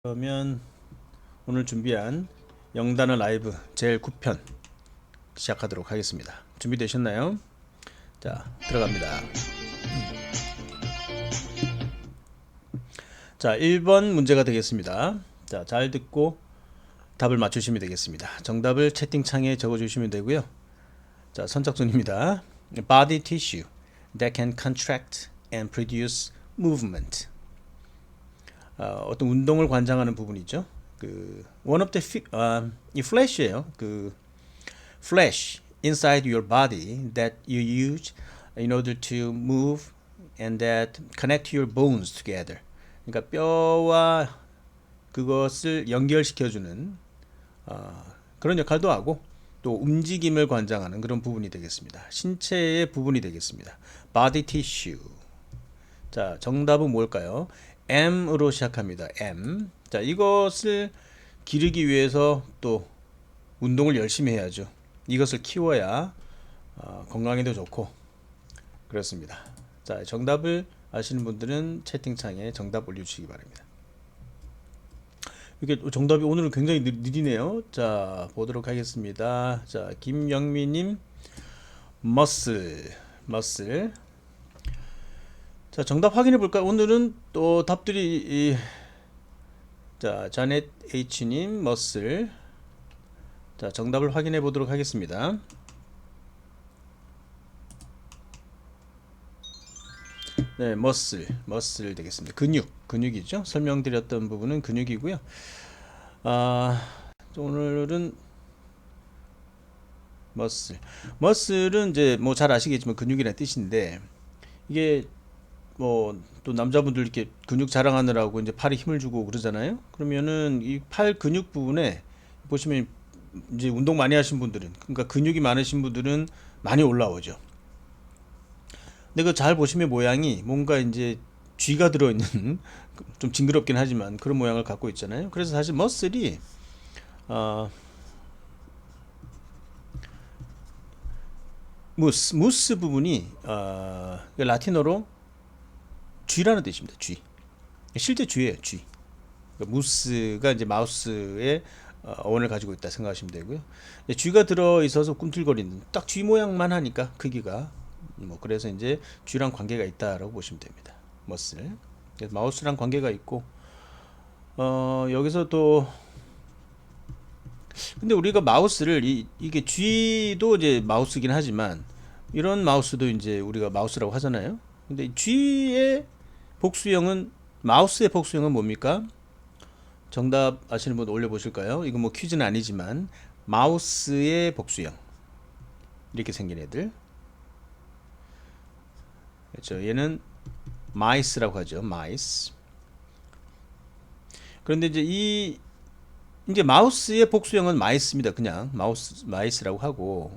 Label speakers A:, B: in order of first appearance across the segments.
A: 그러면 오늘 준비한 영단어 라이브 제일 9편 시작하도록 하겠습니다. 준비되셨나요? 자, 들어갑니다. 자, 1번 문제가 되겠습니다. 자, 잘 듣고 답을 맞추시면 되겠습니다. 정답을 채팅창에 적어주시면 되고요. 자, 선착순입니다. Body tissue that can contract and produce movement. 어떤 운동을 관장하는 부분이죠. one of the 이 flash예요. flash inside your body that you use in order to move and that connect your bones together. 그러니까 뼈와 그것을 연결시켜주는 그런 역할도 하고 또 움직임을 관장하는 그런 부분이 되겠습니다. 신체의 부분이 되겠습니다. body tissue. 자, 정답은 뭘까요? M으로 시작합니다. M. 자, 이것을 기르기 위해서 또 운동을 열심히 해야죠. 이것을 키워야 건강에도 좋고 그렇습니다. 자, 정답을 아시는 분들은 채팅창에 정답 올려주시기 바랍니다. 이게 정답이 오늘은 굉장히 느리네요. 자, 보도록 하겠습니다. 자, 김영미님, 머슬. 자, 정답 확인해 볼까요? 오늘은 또 답들이 자, 자넷 H님, 머슬. 자, 정답을 확인해 보도록 하겠습니다. 네, 머슬 되겠습니다. 근육이죠. 설명드렸던 부분은 근육이고요. 오늘은 머슬은 이제 뭐 잘 아시겠지만 근육이라는 뜻인데 이게 뭐 또 남자분들 이렇게 근육 자랑하느라고 이제 팔에 힘을 주고 그러잖아요. 그러면은 이 팔 근육 부분에 보시면 이제 운동 많이 하신 분들은 그러니까 근육이 많으신 분들은 많이 올라오죠. 근데 그 잘 보시면 모양이 뭔가 이제 쥐가 들어있는 좀 징그럽긴 하지만 그런 모양을 갖고 있잖아요. 그래서 사실 머슬이 무스 부분이 라틴어로 쥐라는 뜻입니다. 쥐. 실제 쥐예요. 쥐. 그러니까 무스가 이제 마우스의 어원을 가지고 있다 생각하시면 되고요. 쥐가 들어 있어서 꿈틀거리는 딱 쥐 모양만 하니까 크기가 뭐 그래서 이제 쥐랑 관계가 있다라고 보시면 됩니다. 머슬. 그래서 마우스랑 관계가 있고 여기서 또 근데 우리가 마우스를 이게 쥐도 이제 마우스긴 하지만 이런 마우스도 이제 우리가 마우스라고 하잖아요. 근데 쥐의 복수형은 마우스의 복수형은 뭡니까? 정답 아시는 분 올려보실까요? 이거 뭐 퀴즈는 아니지만 마우스의 복수형 이렇게 생긴 애들 그렇죠. 얘는 마이스라고 하죠. 마이스. 그런데 이제 마우스의 복수형은 마이스입니다. 그냥 마이스라고 하고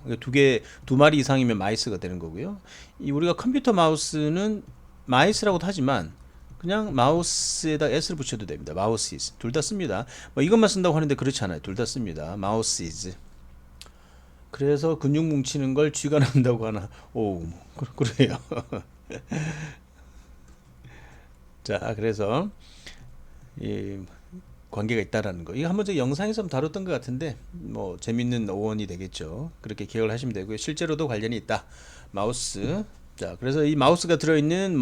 A: 두 마리 이상이면 마이스가 되는 거고요. 우리가 컴퓨터 마우스는 마이스라고도 하지만 그냥 마우스에다 s를 붙여도 됩니다. 마우스이즈 둘 다 씁니다. 뭐 이것만 쓴다고 하는데 그렇지 않아요. 둘 다 씁니다. 마우스이즈. 그래서 근육 뭉치는 걸 쥐가 난다고 하나? 오, 그래요. 자, 그래서 이 관계가 있다라는 거. 이거 한번 제 영상에서 다뤘던 것 같은데 뭐 재밌는 어원이 되겠죠. 그렇게 기억을 하시면 되고요. 실제로도 관련이 있다. 마우스. 자, 그래서 이 마우스가 들어있는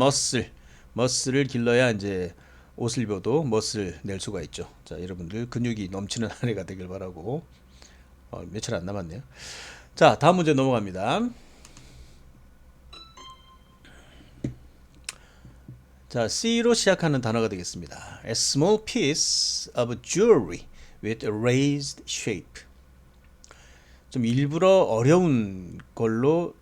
A: 머슬을 길러야 이제 옷을 입어도 멋을 낼 수가 있죠. 자, 여러분들 근육이 넘치는 한 해가 되길 바라고. 며칠 안 남았네요. 자, 다음 문제 넘어갑니다. 자, C로 시작하는 단어가 되겠습니다. A small piece of jewelry with a raised shape. 좀 일부러 어려운 걸로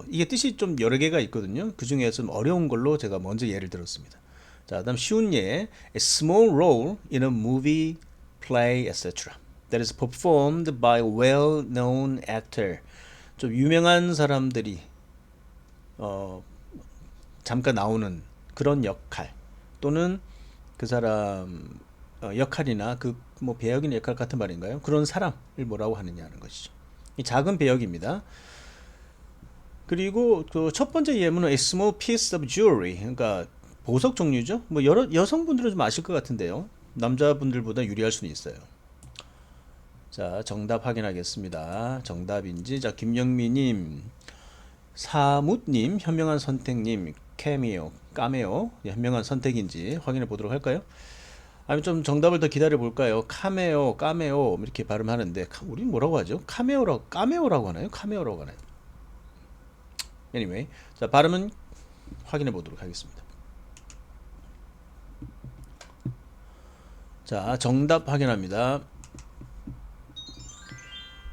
A: 이게 뜻이 좀 여러 개가 있거든요. 그 중에 좀 어려운 걸로 제가 먼저 예를 들었습니다. 자, 그다음 쉬운 예, a small role in a movie, play, etc. that is performed by a well-known actor. 좀 유명한 사람들이 잠깐 나오는 그런 역할 또는 그 사람 역할이나 그 뭐 배역이나 역할 같은 말인가요? 그런 사람을 뭐라고 하느냐는 것이죠. 이 작은 배역입니다. 그리고 그 첫 번째 예문은 a small piece of jewelry, 그러니까 보석 종류죠. 뭐 여러 여성분들은 좀 아실 것 같은데요. 남자분들보다 유리할 수는 있어요. 자, 정답 확인하겠습니다. 정답인지. 자, 김영미님, 사무님, 현명한 선택님, 캐미오, 까메오, 현명한 선택인지 확인해 보도록 할까요? 아니면 좀 정답을 더 기다려 볼까요? 카메오, 까메오 이렇게 발음하는데 우리는 뭐라고 하죠? 카메오라고, 까메오라고 하나요? 카메오라고 하나요? Anyway, 자, 발음은 확인해 보도록 하겠습니다. 자, 정답 확인합니다.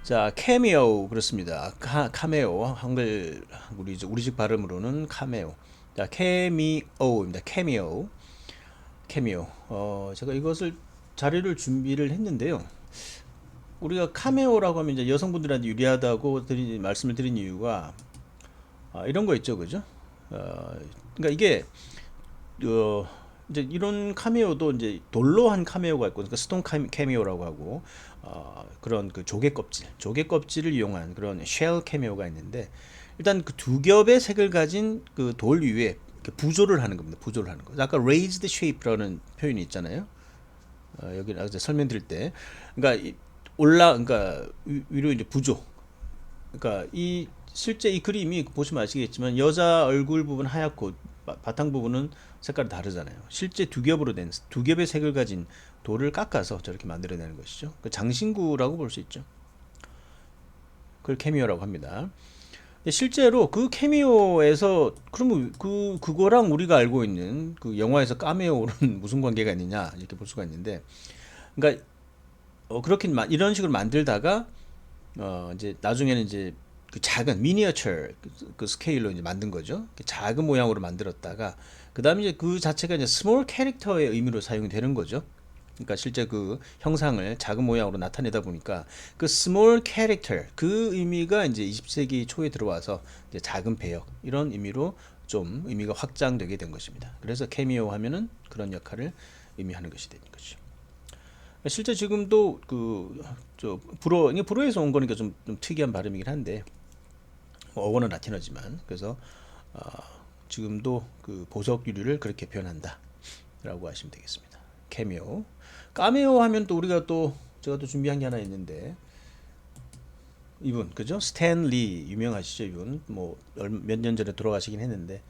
A: 자, 카메오 그렇습니다. 카메오 한글 우리식 발음으로는 카메오. 자, 카메오입니다. 카메오. 제가 이것을 자료를 준비를 했는데요. 우리가 카메오라고 하면 이제 여성분들한테 유리하다고 말씀을 드린 이유가 이런 거 있죠, 그죠? 그러니까 이게 이제 이런 카메오도 이제 돌로 한 카메오가 있고, 그러니까 스톤 카메오라고 하고, 그런 그 조개 껍질을 이용한 그런 쉘 카메오가 있는데, 일단 그 두 겹의 색을 가진 그 돌 위에 이렇게 부조를 하는 겁니다. 부조를 하는 거. 아까 raised shape라는 표현이 있잖아요. 여기 아까 설명드릴 때, 그러니까 그러니까 위로 이제 부조. 그러니까 이 실제 이 그림이 보시면 아시겠지만 여자 얼굴 부분 하얗고 바탕 부분은 색깔이 다르잖아요. 실제 두 겹으로 된 두 겹의 색을 가진 돌을 깎아서 저렇게 만들어내는 것이죠. 그 장신구라고 볼 수 있죠. 그걸 캐미오라고 합니다. 근데 실제로 그 캐미오에서 그러면 그거랑 우리가 알고 있는 그 영화에서 카메오는 무슨 관계가 있느냐 이렇게 볼 수가 있는데, 그러니까 그렇게 이런 식으로 만들다가 이제 나중에는 이제 그 작은 미니어처 그 스케일로 이제 만든 거죠. 작은 모양으로 만들었다가 그 다음에 이제 그 자체가 이제 스몰 캐릭터의 의미로 사용이 되는 거죠. 그러니까 실제 그 형상을 작은 모양으로 나타내다 보니까 그 스몰 캐릭터 그 의미가 이제 20세기 초에 들어와서 이제 작은 배역 이런 의미로 좀 의미가 확장되게 된 것입니다. 그래서 캐미오 하면은 그런 역할을 의미하는 것이 되는 거죠. 실제 지금도 불어에서 온 거니까 좀 특이한 발음이긴 한데 어원은 라틴어지만 그래서 지금도 그 보석 유리를 그렇게 표현한다라고 하시면 되겠습니다. 캐미오, 까메오 하면 또 우리가 또 제가 또 준비한 게 하나 있는데 이분 그죠? 스탠리 유명하시죠? 이분 뭐 몇 년 전에 돌아가시긴 했는데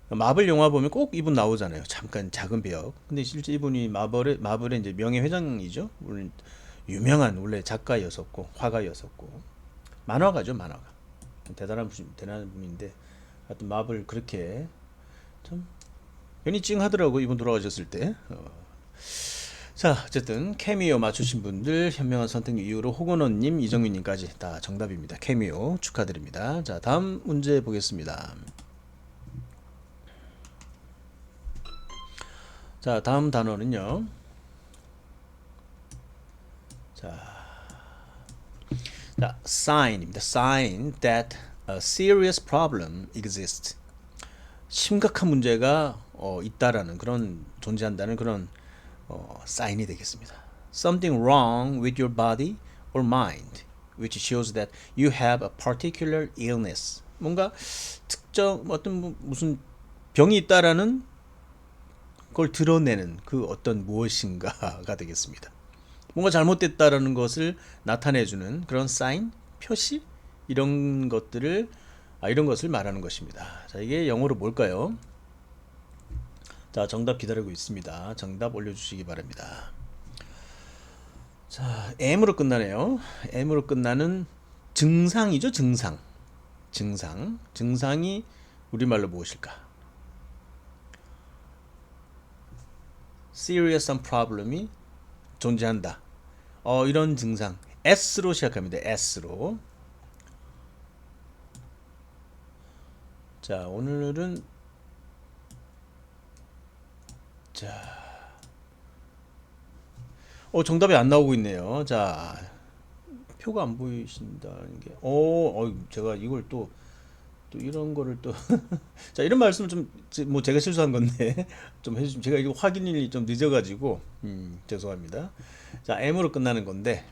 A: 마블 영화 보면 꼭 이분 나오잖아요. 잠깐 작은 배역. 근데 실제 이분이 마블의 이제 명예회장이죠. 물론 유명한 원래 작가였었고 화가였었고 만화가죠, 만화가. 대단한 분인데 하여튼 마블 그렇게 참 괜히 찡하더라고 이분 돌아가셨을 때. 자, 어쨌든 캐미오 맞추신 분들 현명한 선택 이후로 호건호님, 이정민님까지 다 정답입니다. 캐미오 축하드립니다. 자, 다음 문제 보겠습니다. 자, 다음 단어는요. sign입니다. sign that a serious problem exists. 심각한 문제가 있다라는 그런 존재한다는 그런 사인이 되겠습니다. Something wrong with your body or mind, which shows that you have a particular illness. 뭔가 특정 어떤 무슨 병이 있다라는 그걸 드러내는 그 어떤 무엇인가가 되겠습니다. 뭔가 잘못됐다라는 것을 나타내주는 그런 사인, 표시 이런 것들을 이런 것을 말하는 것입니다. 자, 이게 영어로 뭘까요? 자, 정답 기다리고 있습니다. 정답 올려주시기 바랍니다. 자, M으로 끝나네요. M으로 끝나는 증상이죠, 증상. 증상이 우리말로 무엇일까? serious한 problem이 존재한다. 이런 증상. S로 시작합니다. S로. 자, 오늘은 정답이 안 나오고 있네요. 자, 표가 안 보이신다는 게. 제가 이걸 또 이런 거를 또 자, 이런 말씀을 뭐 제가 실수한 건데 좀 해주시면 제가 이거 확인이 좀 늦어가지고 죄송합니다. 자, M으로 끝나는 건데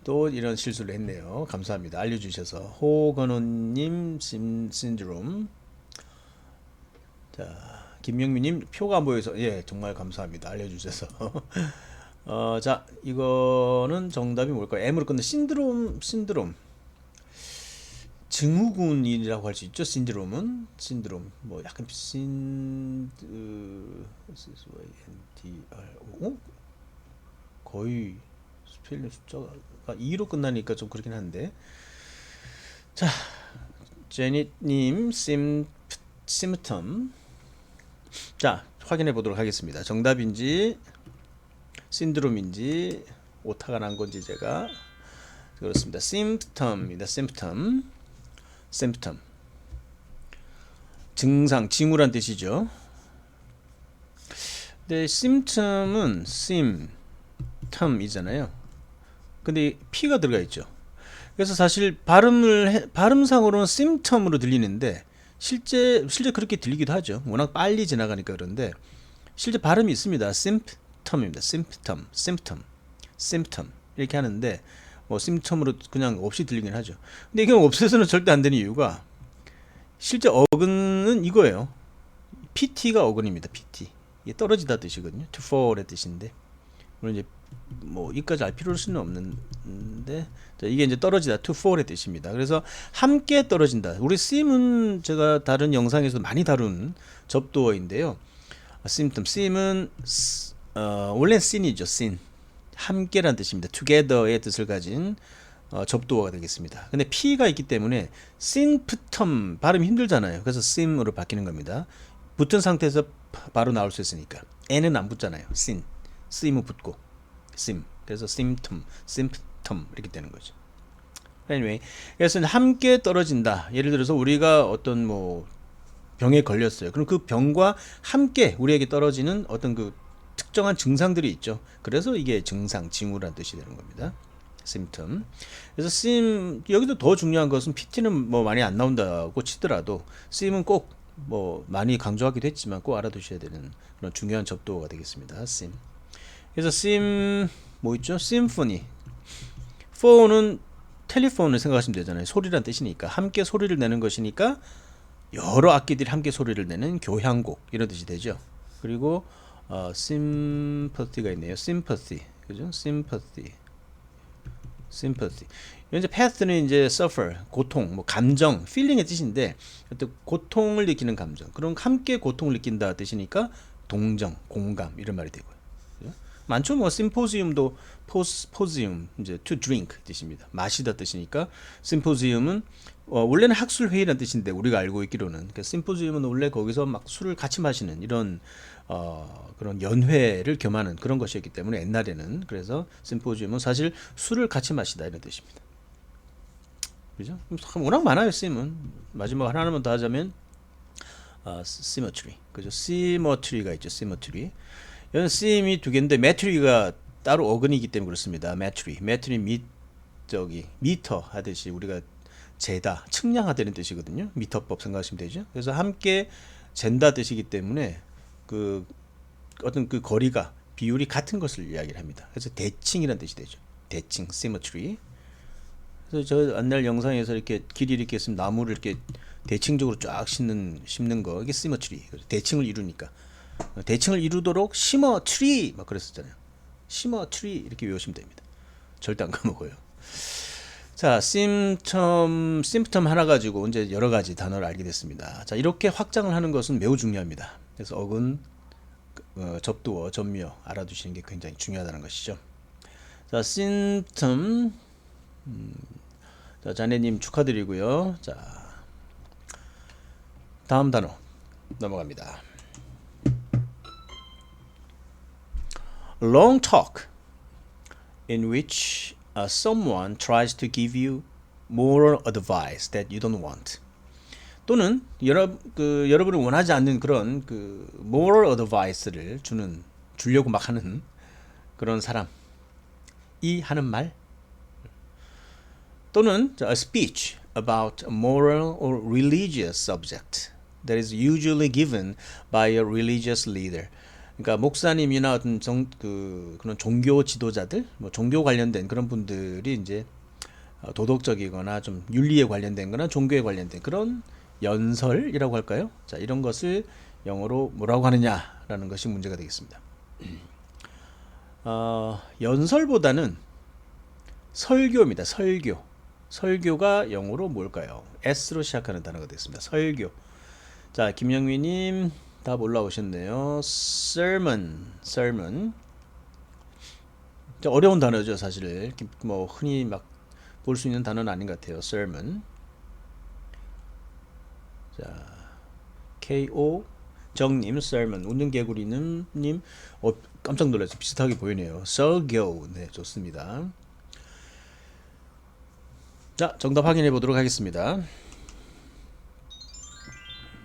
A: 또 이런 실수를 했네요. 감사합니다. 알려주셔서. 호건호님 신드롬. 자, 김영민님 표가 안 보여서 예 정말 감사합니다. 알려주셔서. 자 이거는 정답이 뭘까요? M으로 끝나 신드롬 증후군이라고 할 수 있죠. 신드롬 뭐 약간 SYNDRO 거의 스펠링 숫자가 2로 끝나니까 좀 그렇긴 한데 자 제니님 심텀 자 확인해 보도록 하겠습니다. 정답인지 신드롬인지 오타가 난 건지 제가 그렇습니다. 심텀입니다. 심텀 증상 징후란 뜻이죠. 근데 심텀은 심텀이잖아요. 근데 P가 들어가 있죠. 그래서 사실 발음상으로는 심텀으로 들리는데 실제 그렇게 들리기도 하죠. 워낙 빨리 지나가니까 그런데 실제 발음이 있습니다. 심텀입니다. 심텀 이렇게 하는데 뭐 심텀으로 그냥 없이 들리긴 하죠. 근데 이게 없애서는 절대 안 되는 이유가 실제 어근은 이거예요. PT가 어근입니다. PT 이게 떨어지다 뜻이거든요. to fall의 뜻인데 물론 이제 뭐 이까지 알 필요는 없는데 자, 이게 이제 떨어지다 to fall의 뜻입니다. 그래서 함께 떨어진다. 우리 sim은 제가 다른 영상에서 많이 다룬 접두어인데요. sim은 원래 sin이죠. sin 함께란 뜻입니다. together의 뜻을 가진 접두어가 되겠습니다. 근데 P가 있기 때문에 심프텀 발음이 힘들잖아요. 그래서 sim으로 바뀌는 겁니다. 붙은 상태에서 바로 나올 수 있으니까 N은 안 붙잖아요. sim은 붙고 sim 그래서 심텀 이렇게 되는 거죠. Anyway, 그래서 함께 떨어진다. 예를 들어서 우리가 어떤 뭐 병에 걸렸어요. 그럼 그 병과 함께 우리에게 떨어지는 어떤 그 특정한 증상들이 있죠. 그래서 이게 증상, 징후란 뜻이 되는 겁니다. symptom. 그래서 여기도 더 중요한 것은 PT는 뭐 많이 안 나온다고 치더라도 sim은 꼭 뭐 많이 강조하기도 했지만 꼭 알아두셔야 되는 그런 중요한 접두어가 되겠습니다. sim. 그래서 뭐 있죠? 심포니. 폰은 텔레폰을 생각하시면 되잖아요. 소리란 뜻이니까 함께 소리를 내는 것이니까 여러 악기들이 함께 소리를 내는 교향곡 이런 뜻이 되죠. 그리고 sympathy가 있네요. sympathy. 그죠? sympathy. 이제 path는 이제 suffer, 고통, 뭐 감정, feeling의 뜻인데 또 고통을 느끼는 감정. 그럼 함께 고통을 느낀다 뜻이니까 동정, 공감 이런 말이 되고요. 그죠? 많죠. 뭐 심포지움도 포지움 이제 to drink 뜻입니다. 마시다 뜻이니까 심포지움은 원래는 학술 회의라는 뜻인데 우리가 알고 있기로는 그러니까 심포지움은 원래 거기서 막 술을 같이 마시는 이런 그런 연회를 겸하는 그런 것이었기 때문에 옛날에는 그래서 심포지움은 사실 술을 같이 마시다 이런 뜻입니다. 그죠? 워낙 많아요. 심은 마지막 하나만 더 하자면 symmetry 그죠? symmetry가 있죠. symmetry 이런 sim이 두 개인데 metro가 따로 어근이기 때문에 그렇습니다. metry 미터 하듯이 우리가 재다 측량하다는 뜻이거든요. 미터법 생각하시면 되죠. 그래서 함께 잰다 뜻이기 때문에 그 어떤 그 거리가 비율이 같은 것을 이야기를 합니다. 그래서 대칭이라는 뜻이 되죠. 대칭 symmetry. 그래서 저 옛날 영상에서 이렇게 길이 이렇게 있으면 나무를 이렇게 대칭적으로 쫙 심는 거 이게 symmetry. 대칭을 이루니까 대칭을 이루도록 심어 트리 막 그랬었잖아요. 심어 트리 이렇게 외우시면 됩니다. 절대 안 까먹어요. 자, 심프텀 하나 가지고 이제 여러 가지 단어를 알게 됐습니다. 자, 이렇게 확장을 하는 것은 매우 중요합니다. 그래서 어근, 접두어, 전미어 알아두시는 게 굉장히 중요하다는 것이죠. 자, 심프텀. 자, 자네님 축하드리고요. 자, 다음 단어 넘어갑니다. Long talk in which someone tries to give you moral advice that you don't want. 또는 여러분이 원하지 않는 그런 그 moral advice를 주려고 막 하는 그런 사람이 하는 말. 또는 a speech about a moral or religious subject that is usually given by a religious leader. 그러니까 목사님이나 어떤 그런 종교 지도자들, 뭐 종교 관련된 그런 분들이 이제 도덕적이거나 좀 윤리에 관련된 거나 종교에 관련된 그런 연설이라고 할까요? 자, 이런 것을 영어로 뭐라고 하느냐라는 것이 문제가 되겠습니다. 연설보다는 설교입니다. 설교. 설교가 영어로 뭘까요? S로 시작하는 단어가 되겠습니다. 설교. 자, 김영미님 답 올라오셨네요. sermon. 어려운 단어죠, 사실. 뭐 흔히 막 볼 수 있는 단어는 아닌 것 같아요. sermon. 자, KO 정님, sermon. 운전개구리님, 깜짝 놀랐어요. 비슷하게 보이네요. 설교. 네, 좋습니다. 자, 정답 확인해 보도록 하겠습니다.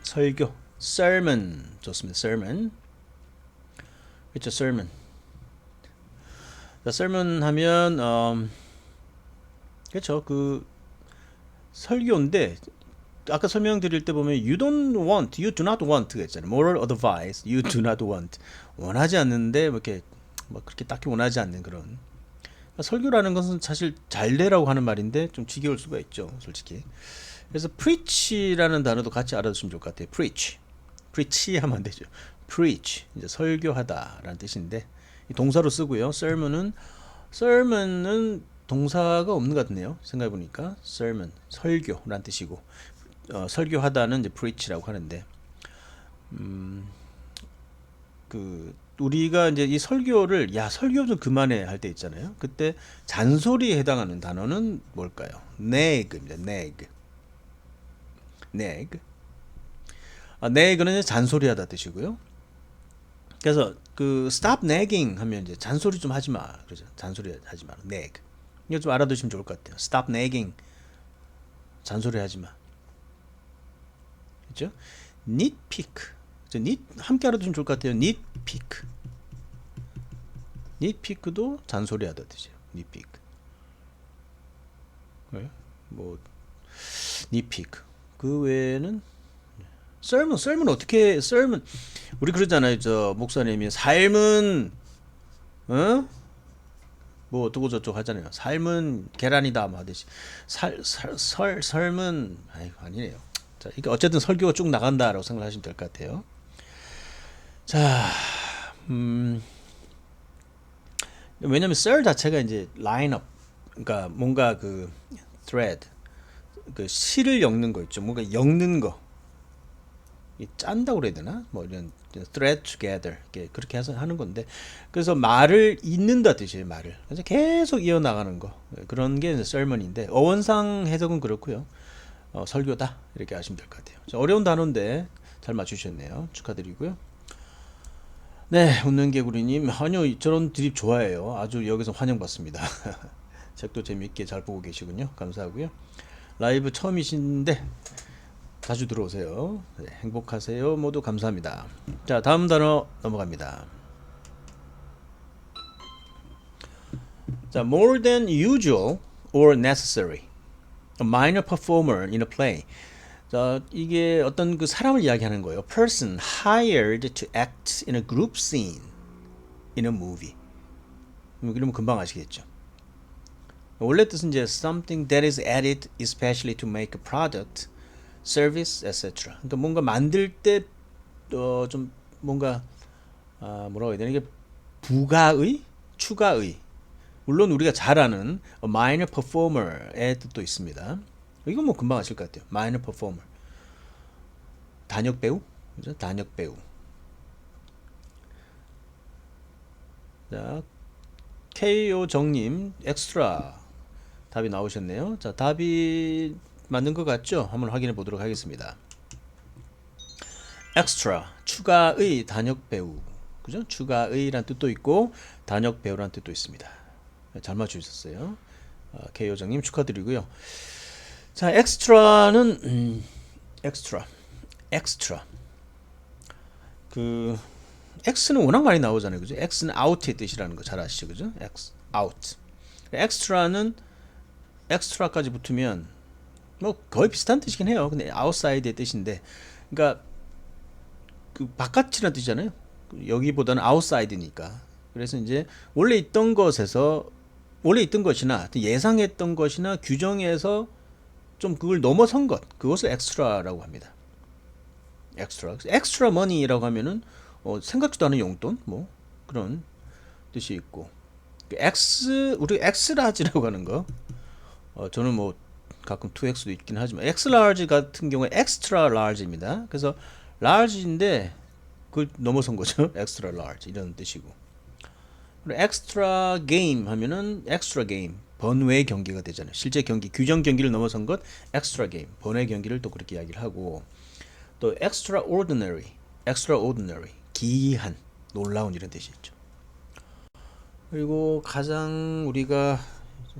A: 설교, sermon. 좋습니다. sermon. 그렇죠, sermon. 자, sermon 하면 그렇죠. 그 설교인데 아까 설명드릴 때 보면 you do not want 했잖아요. moral advice, you do not want. 원하지 않는데 뭐 이렇게 뭐 그렇게 딱히 원하지 않는 그런. 설교라는 것은 사실 잘 되라고 하는 말인데 좀 지겨울 수가 있죠, 솔직히. 그래서 preach라는 단어도 같이 알아두시면 좋을 것 같아요. preach 하면 안 되죠. preach 이제 설교하다라는 뜻인데 이 동사로 쓰고요. sermon은 동사가 없는 것 같네요. 생각해 보니까 sermon 설교라는 뜻이고 설교하다는 이제 preach라고 하는데 그 우리가 이제 이 설교를 야 설교 좀 그만해 할 때 있잖아요. 그때 잔소리에 해당하는 단어는 뭘까요? nag입니다. nag. nag는 잔소리하다 뜻이고요. 그래서 그 stop nagging 하면 이제 잔소리 좀 하지 마. 그러죠. 잔소리 하지 마. nag. 이거 좀 알아두시면 좋을 것 같아요. stop nagging. 잔소리 하지 마. 그렇죠? nitpick. 함께 알아두시면 좋을 것 같아요. nitpick도 잔소리하다 뜻이에요. nitpick. 네? 뭐 nitpick. 그 외에는 sermon 어떻게 sermon 우리 그러잖아요. 저 목사님이 삶은 뭐 어쩌고 저쩌고 하잖아요. 삶은 계란이다 뭐 하듯이 삶은 아니네요. 자, 이게 어쨌든 설교가 쭉 나간다라고 생각하시면 될 것 같아요. 자, 왜냐면 썰 자체가 이제 라인업, 그러니까 뭔가 그 thread, 그 실을 엮는 거 있죠. 뭔가 엮는 거, 짠다고 그래야 되나? 뭐 이런 thread together, 그렇게 해서 하는 건데, 그래서 말을 잇는다 뜻이에요. 말을. 그래서 계속 이어 나가는 거, 그런 게 sermon인데 어원상 해석은 그렇고요. 설교다 이렇게 하시면 될 것 같아요. 어려운 단어인데 잘 맞추셨네요. 축하드리고요. 네, 웃는 개구리님, 아니요, 저런 드립 좋아해요. 아주 여기서 환영받습니다. 책도 재미있게 잘 보고 계시군요. 감사하고요. 라이브 처음이신데 자주 들어오세요. 네, 행복하세요. 모두 감사합니다. 자, 다음 단어 넘어갑니다. 자, more than usual or necessary. A minor performer in a play. 자, 이게 어떤 그 사람을 이야기하는 거예요. Person hired to act in a group scene in a movie. 이러면 금방 아시겠죠. 원래 뜻은 이제 something that is added especially to make a product, service, etc. 그러니까 뭔가 만들 때 좀 뭔가 뭐라고 해야 되나 이게 부가의, 추가의. 물론 우리가 잘 아는 a minor performer의 뜻도 있습니다. 이건 뭐 금방 아실 것 같아요. minor performer. 단역 배우? 그죠? 단역 배우. 자, KO 정님, 엑스트라. 답이 나오셨네요. 자, 답이 맞는 것 같죠? 한번 확인해 보도록 하겠습니다. 엑스트라, 추가의 단역 배우. 그죠? 추가의란 뜻도 있고, 단역 배우란 뜻도 있습니다. 잘 맞추셨어요. KO 정님 축하드리고요. 자, 엑스트라는 엑스트라. 그 X는 워낙 많이 나오잖아요, 그죠? X는 out의 뜻이라는 거 잘 아시죠, 그죠? X out. 엑스트라는 엑스트라까지 붙으면 뭐 거의 비슷한 뜻이긴 해요. 근데 outside의 뜻인데, 그러니까 그 바깥이라는 뜻이잖아요. 여기보다는 outside니까. 그래서 이제 원래 있던 것이나 예상했던 것이나 규정에서 좀 그걸 넘어선 것, 그것을 엑스트라라고 합니다. extra money라고 하면은 생각지도 않은 용돈 뭐 그런 뜻이 있고 우리 x large라고 하는 거 저는 뭐 가끔 2x도 있긴 하지만 x large 같은 경우에 extra large입니다. 그래서 large인데 그걸 넘어선 거죠. extra large 이런 뜻이고. 그리고 extra game 하면은 extra game 번외 경기가 되잖아요. 실제 경기 규정 경기를 넘어선 것 extra game 번외 경기를 또 그렇게 이야기를 하고 또 extraordinary 기이한 놀라운 이런 뜻이 있죠. 그리고 가장 우리가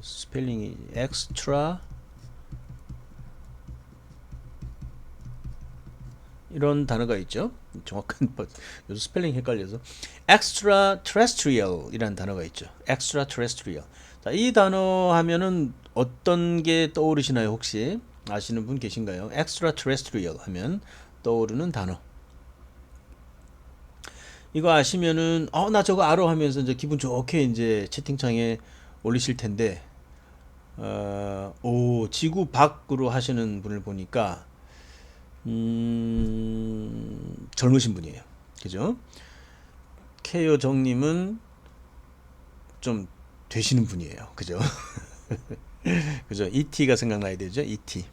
A: 스펠링이 extra 이런 단어가 있죠. 정확한 요즘 스펠링 헷갈려서 extraterrestrial 이라는 단어가 있죠. extraterrestrial. 자, 이 단어 하면은 어떤 게 떠오르시나요? 혹시 아시는 분 계신가요? extraterrestrial 하면 떠오르는 단어. 이거 아시면은 나 저거 알아 하면서 이제 기분 좋게 이제 채팅창에 올리실 텐데 지구 밖으로 하시는 분을 보니까 젊으신 분이에요. 그죠? 케이오 정님은 좀 되시는 분이에요. 그죠? 그죠? ET가 생각나야 되죠? ET.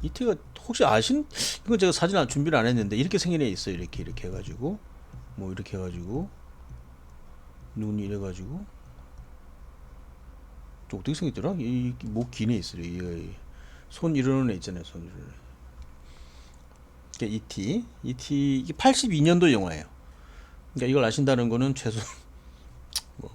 A: ET가 혹시 이거 제가 사진 준비를 안 했는데 이렇게 생긴 애 있어요. 이렇게 해가지고 뭐 이렇게 해가지고 눈이 이래가지고 어떻게 생겼더라? 목 기내 있어요. 손 이러는 애 있잖아요. 손 이러는 애. ET 이게 82년도 영화예요. 그러니까 이걸 아신다는 거는 최소 뭐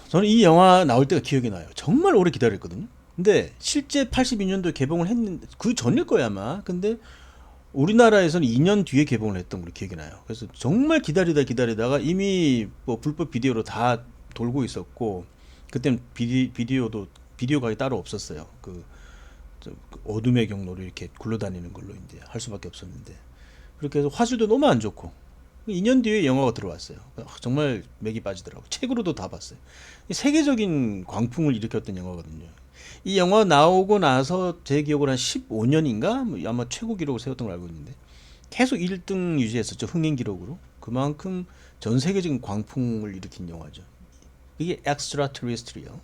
A: 저는 이 영화 나올 때가 기억이 나요. 정말 오래 기다렸거든요. 근데 실제 82년도에 개봉을 했는데 그 전일 거야 아마. 근데 우리나라에서는 2년 뒤에 개봉을 했던 걸로 기억이 나요. 그래서 정말 기다리다가 이미 뭐 불법 비디오로 다 돌고 있었고 그땐 비디오 가게 따로 없었어요. 그 어둠의 경로로 이렇게 굴러다니는 걸로 이제 할 수밖에 없었는데 그렇게 해서 화질도 너무 안 좋고 2년 뒤에 영화가 들어왔어요. 정말 맥이 빠지더라고. 책으로도 다 봤어요. 세계적인 광풍을 일으켰던 영화거든요. 이 영화 나오고 나서 제 기억으로 한 15년인가 뭐 아마 최고 기록을 세웠던 걸 알고 있는데 계속 1등 유지했었죠. 흥행 기록으로. 그만큼 전 세계적인 광풍을 일으킨 영화죠. 이게 extraterrestrial.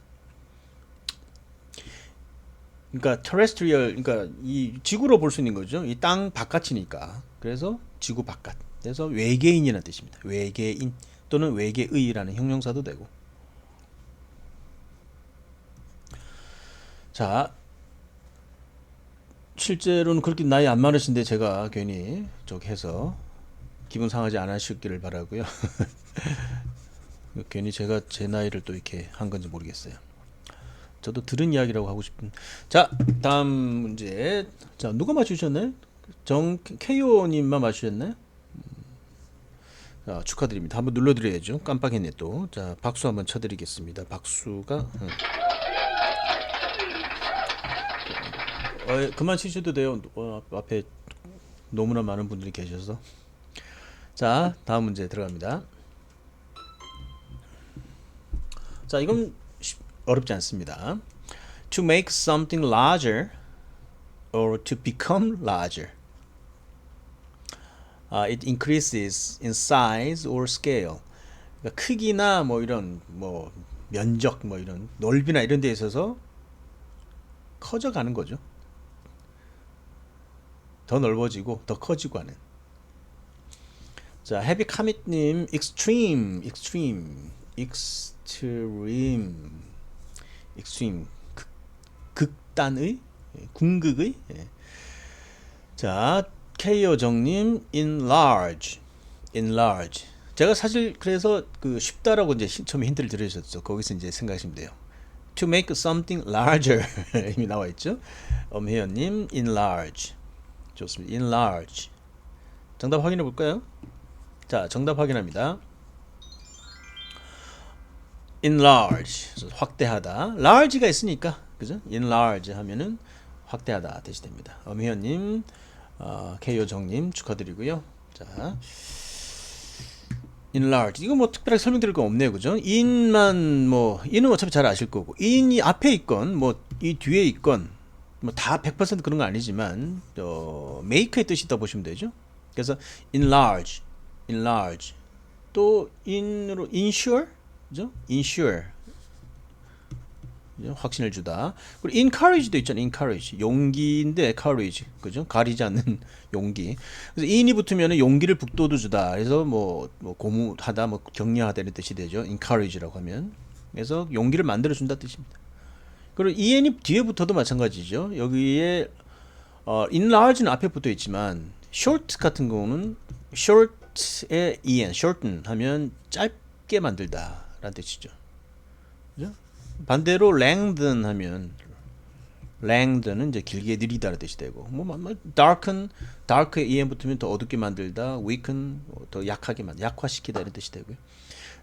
A: 그러니까 terrestrial, 그러니까 이 지구로 볼 수 있는 거죠. 이 땅 바깥이니까. 그래서 지구 바깥. 그래서 외계인이라는 뜻입니다. 외계인 또는 외계의라는 형용사도 되고. 자, 실제로는 그렇게 나이 안 많으신데 제가 괜히 해서 기분 상하지 않으셨기를 바라고요. 괜히 제가 제 나이를 또 이렇게 한 건지 모르겠어요. 저도 들은 이야기라고 하고 싶은. 자, 다음 문제. 자, 누가 맞추셨나요? KO님만 맞추셨나요? 자, 축하드립니다. 한번 눌러드려야죠. 깜빡했네 또. 자, 박수 한번 쳐드리겠습니다. 박수가. 그만 치셔도 돼요. 앞에 너무나 많은 분들이 계셔서. 자, 다음 문제 들어갑니다. 자, 이건 어렵지 않습니다. To make something larger or to become larger. It increases in size or scale. 그러니까 크기나 뭐 이런 뭐 면적 뭐 이런 넓이나 이런 데 있어서 커져가는 거죠. 더 넓어지고 더 커지고 하는. 자, 헤비 카밋님 extreme 극단의 궁극의. 자, 케이오 정님 enlarge. 제가 사실 그래서 그 쉽다라고 이제 처음에 힌트를 드렸었죠. 거기서 이제 생각하시면 돼요. To make something larger 이미 나와 있죠. 엄혜연님 enlarge. 좋습니다. enlarge. 정답 확인해 볼까요? 자, 정답 확인합니다. enlarge 확대하다. large가 있으니까 그죠? enlarge 하면은 확대하다 뜻이 됩니다. 엄혜연님, 케이오정님 축하드리고요. 자, enlarge. 이거 뭐 특별하게 설명드릴 거 없네요, 그죠? in만 뭐 in은 어차피 잘 아실 거고 in이 앞에 있건 뭐 이 뒤에 있건 뭐 다 100% 그런 건 아니지만 make의 뜻이 있다 보시면 되죠. 그래서 enlarge, enlarge. 또 in으로 insure, 그죠? insure. 확신을 주다. 그리고 encourage도 있잖아요. encourage. 용기인데 courage. 그죠? 가리지 않는 용기. 그래서 in이 붙으면 용기를 북돋워 주다. 그래서 뭐 고무하다, 뭐 격려하다 이런 뜻이 되죠. encourage라고 하면. 그래서 용기를 만들어 준다 뜻입니다. 그리고 en이 뒤에 붙어도 마찬가지죠. 여기에 enlarge는 앞에 붙어 있지만 short 같은 경우는 short의 en, shorten 하면 짧게 만들다라는 뜻이죠. 그죠? 반대로 lengthen 하면 lengthen은 이제 길게 느리다는 뜻이 되고 darken, dark에 en 붙으면 더 어둡게 만들다, weaken 더 약하게 약화시키다 이런 뜻이 되고요.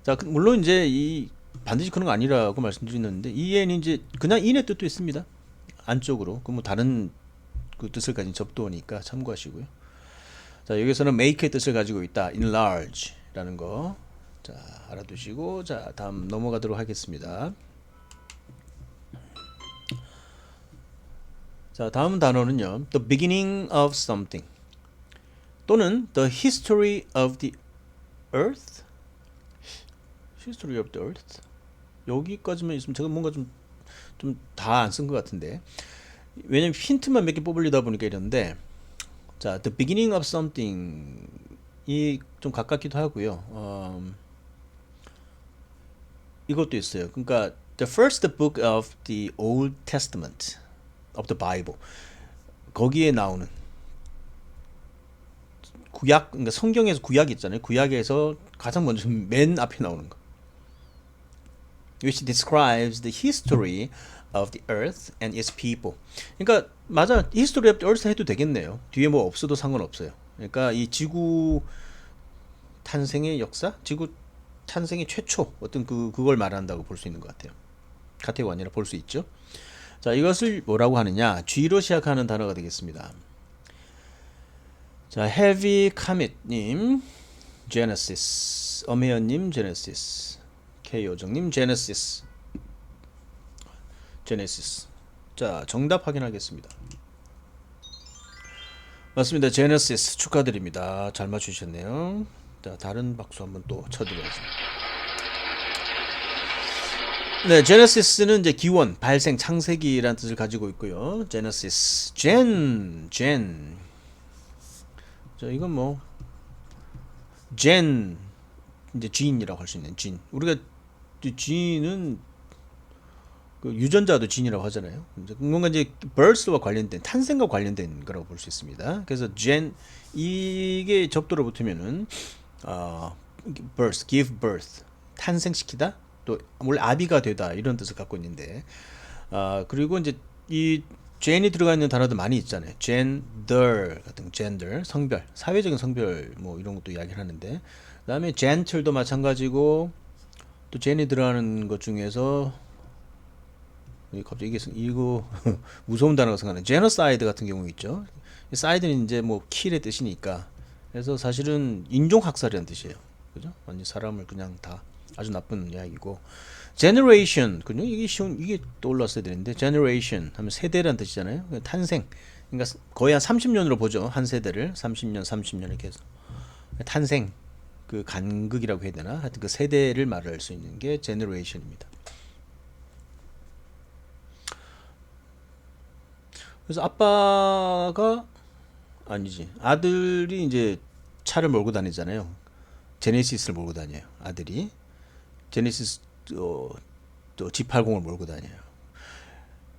A: 자, 물론 이제 이 반드시 그런 거 아니라고 말씀드리는데 en이 이제 그냥 in의 뜻도 있습니다. 안쪽으로 그 뭐 다른 그 뜻을 가진 접두어니까 참고하시고요. 자, 여기서는 make의 뜻을 가지고 있다, enlarge라는 거. 자, 알아두시고 자 다음 넘어가도록 하겠습니다. 자, 다음 단어는요. The beginning of something 또는 the history of the earth. history of the earth. 여기까지만 있으면 제가 뭔가 좀 다 안 쓴 것 같은데. 왜냐면 힌트만 몇 개 뽑으려다 보니까 이런데. 자, the beginning of something 이 좀 가깝기도 하고요. 이것도 있어요. 그러니까 the first book of the Old Testament of the Bible. 거기에 나오는 구약, 그러니까 성경에서 구약 있잖아요. 구약에서 가장 먼저 맨 앞에 나오는 거. which describes the history of the earth and its people. 그러니까 맞아, history of the earth 해도 되겠네요. 뒤에 뭐 없어도 상관없어요. 그러니까 이 지구 탄생의 역사, 지구 탄생의 최초 어떤 그걸 말한다고 볼 수 있는 것 같아요. 카테고가 아니라 볼 수 있죠. 자, 이것을 뭐라고 하느냐? G로 시작하는 단어가 되겠습니다. 자, Heavy Comet님, Genesis, 엄혜연님, Genesis, K요정님, Genesis, Genesis. 자, 정답 확인하겠습니다. 맞습니다. Genesis 축하드립니다. 잘 맞추셨네요. 자, 다른 박수 한번 또 쳐드려야죠. 네, Genesis는 이제 기원, 발생, 창세기라는 뜻을 가지고 있고요. Genesis, Gen. 자, 이건 뭐 Gen 이제 gene이라고 할 수 있는 gene. 우리가 gene은 그 유전자도 gene이라고 하잖아요. 뭔가 이제 birth와 관련된 탄생과 관련된 거라고 볼 수 있습니다. 그래서 gen 이게 접두로 붙으면은 birth, give birth 탄생시키다. 또 원래 아비가 되다 이런 뜻을 갖고 있는데 그리고 이제 이 gen이 들어가 있는 단어도 많이 있잖아요. gender 같은 gender 성별, 사회적인 성별 뭐 이런 것도 이야기를 하는데 그다음에 gentle도 마찬가지고 또 gen이 들어가는 것 중에서 갑자기 이거 무서운 단어가 생각나네. genocide 같은 경우 있죠. side는 이제 뭐 kill의 뜻이니까 그래서 사실은 인종학살이라는 뜻이에요. 그죠? 완전 사람을 그냥 다 아주 나쁜 이야기고 generation 그죠? 이게 떠올랐어야 되는데 generation 하면 세대라는 뜻이잖아요. 탄생. 그러니까 거의 한 30년으로 보죠. 한 세대를 30년 이렇게 해서 탄생 그 간극이라고 해야 되나? 하여튼 그 세대를 말할 수 있는 게 generation입니다. 그래서 아빠가 아니지 아들이 이제 차를 몰고 다니잖아요. 제네시스를 몰고 다녀요. 아들이 제네시스 또 G80을 몰고 다녀요.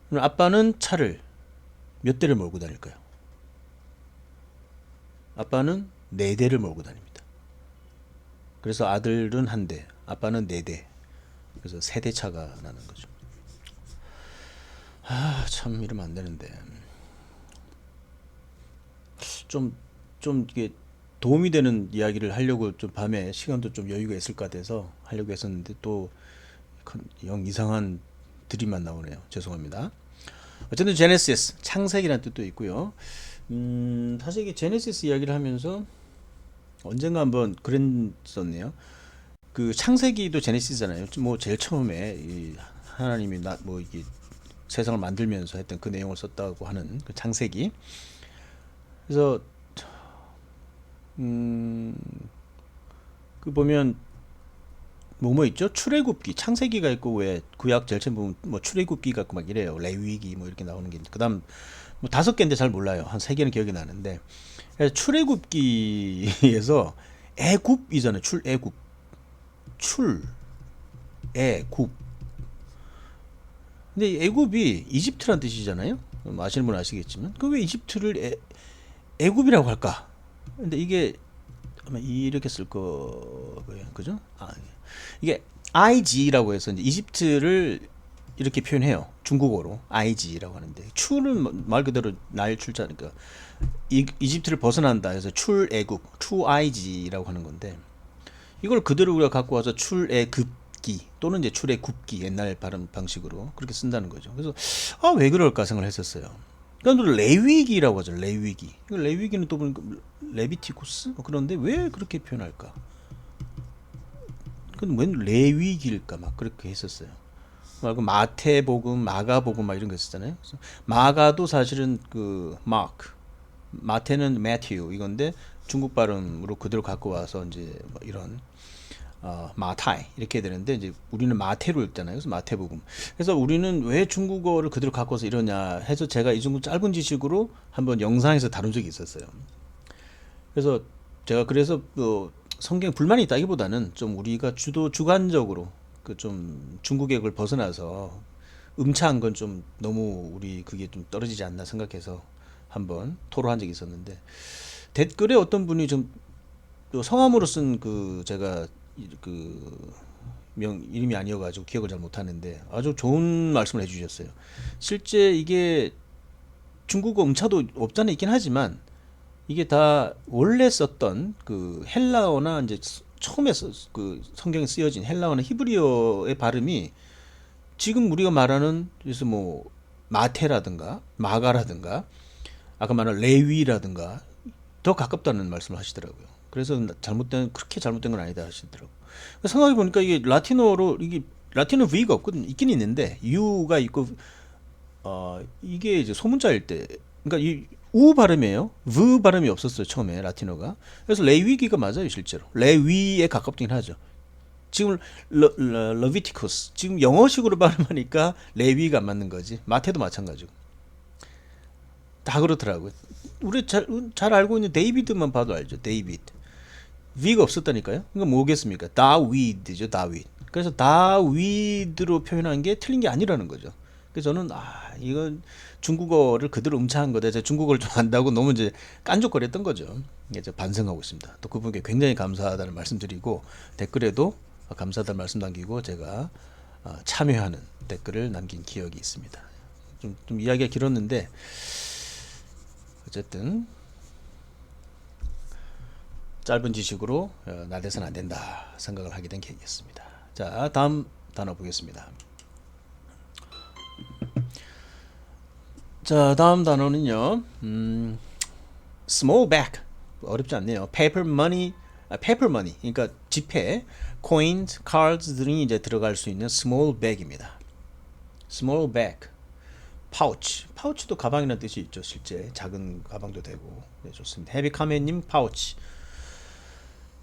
A: 그럼 아빠는 차를 몇 대를 몰고 다닐까요? 아빠는 4대를 몰고 다닙니다. 그래서 아들은 1대, 아빠는 4대. 그래서 3대 차가 나는 거죠. 참 이러면 안 되는데. 좀 이게 도움이 되는 이야기를 하려고 좀 밤에 시간도 좀 여유가 있을 것 같아서 하려고 했었는데 또 영 이상한 드립만 나오네요. 죄송합니다. 어쨌든 제네시스 창세기라는 뜻도 있고요. 사실 이게 제네시스 이야기를 하면서 언젠가 한번 그랬었네요. 그 창세기도 제네시스잖아요. 뭐 제일 처음에 이 하나님이 뭐 이게 세상을 만들면서 했던 그 내용을 썼다고 하는 그 창세기. 그래서 음, 그 보면 뭐 있죠? 출애굽기, 창세기가 있고 왜 구약 제일 처음 보면 뭐 출애굽기가 있고 막 이래요. 레위기 뭐 이렇게 나오는 게. 그다음 뭐 5개인데 잘 몰라요. 한 3개는 기억이 나는데. 그래서 출애굽기에서 애굽이잖아요. 출애굽. 출애굽. 근데 애굽이 이집트란 뜻이잖아요. 아시는 분 아시겠지만 그 왜 이집트를 애굽이라고 할까? 근데 이게 아마 이렇게 쓸 거예요, 그죠? 이게 IG라고 해서 이제 이집트를 이렇게 표현해요. 중국어로 IG라고 하는데 출은 말 그대로 나일 출자니까 이집트를 벗어난다 해서 출애굽, 출IG라고 하는 건데 이걸 그대로 우리가 갖고 와서 출애굽기 또는 이제 출애굽기 옛날 발음 방식으로 그렇게 쓴다는 거죠. 그래서 왜 그럴까 생각을 했었어요. 그러니까 레위기라고 하죠. 레위기. 레위기는 또 보니까 레비티쿠스 그런데 왜 그렇게 표현할까? 그건 웬 레위기일까 막 그렇게 했었어요. 말고 마태복음, 마가복음 막 이런 거 있었잖아요. 그래서 마가도 사실은 그 마크, 마태는 매튜 이건데 중국 발음으로 그대로 갖고 와서 이제 뭐 이런 마타이 이렇게 되는데 이제 우리는 마태로 읽잖아요. 그래서 마태복음. 그래서 우리는 왜 중국어를 그대로 갖고 와서 이러냐 해서 제가 이 정도 짧은 지식으로 한번 영상에서 다룬 적이 있었어요. 그래서 제가 그래서 성경 불만이 있다기보다는 좀 우리가 주관적으로 그 좀 중국의 걸 벗어나서 음차한 건 좀 너무 우리 그게 좀 떨어지지 않나 생각해서 한번 토로한 적이 있었는데 댓글에 어떤 분이 좀 성함으로 쓴 그 제가 그 이름이 아니어가지고 기억을 잘 못하는데 아주 좋은 말씀을 해주셨어요. 실제 이게 중국어 음차도 없잖아 있긴 하지만 이게 다 원래 썼던 그 헬라어나 이제 처음에 그 성경에 쓰여진 헬라어나 히브리어의 발음이 지금 우리가 말하는 그래서 뭐 마태라든가 마가라든가 아까 말한 레위라든가 더 가깝다는 말씀을 하시더라고요. 그래서 그렇게 잘못된 건 아니다 하시더라고요. 생각해 보니까 이게 라틴어로 이게 라틴어 V가 없거든 있긴 있는데 U가 있고 이게 이제 소문자일 때 그러니까 이 우 발음이에요. V 발음이 없었어요 처음에 라틴어가. 그래서 레위기가 맞아요 실제로. 레위에 가깝긴 하죠. 지금 러비티쿠스 지금 영어식으로 발음하니까 레위가 안 맞는 거지. 마태도 마찬가지고 다 그렇더라고요. 우리 잘 알고 있는 데이비드만 봐도 알죠. 데이비드 V가 없었다니까요. 그러니까 뭐겠습니까? 다위드죠 다윗. 그래서 다위드로 표현한 게 틀린 게 아니라는 거죠. 그래서 저는 이건 중국어를 그대로 음차한 거다. 제가 중국어를 좀 안다고 너무 이제 깐족거렸던 거죠. 이제 반성하고 있습니다. 또 그분께 굉장히 감사하다는 말씀드리고 댓글에도 감사하다는 말씀 남기고 제가 참여하는 댓글을 남긴 기억이 있습니다. 좀 이야기가 길었는데 어쨌든 짧은 지식으로 나대서는 안 된다 생각을 하게 된 계기였습니다. 자, 다음 단어 보겠습니다. 자, 다음 단어는요. small bag. 어렵지 않네요. paper money. 그러니까 지폐, coins, cards 등이 이제 들어갈 수 있는 small bag입니다. small bag. pouch. pouch도 가방이라는 뜻이 있죠. 실제 작은 가방도 되고. 네, 좋습니다. 헤비 카멘님 pouch.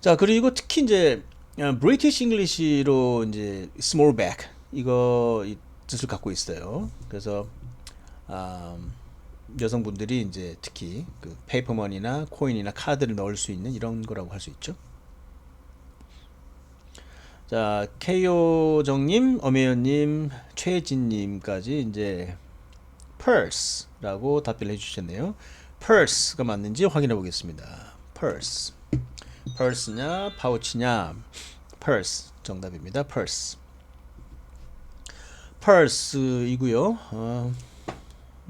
A: 자, 그리고 특히 이제 브리티시 잉글리시로 이제 small bag 이거 이 뜻을 갖고 있어요. 그래서 여성분들이 이제 특히 그 페이퍼머니나 코인이나 카드를 넣을 수 있는 이런 거라고 할 수 있죠. 자, 케이오정님, 엄혜연님, 최진님까지 이제 purse라고 답변을 해주셨네요. purse가 맞는지 확인해 보겠습니다. purse, purse냐, 파우치냐, purse 정답입니다. purse, purse이고요.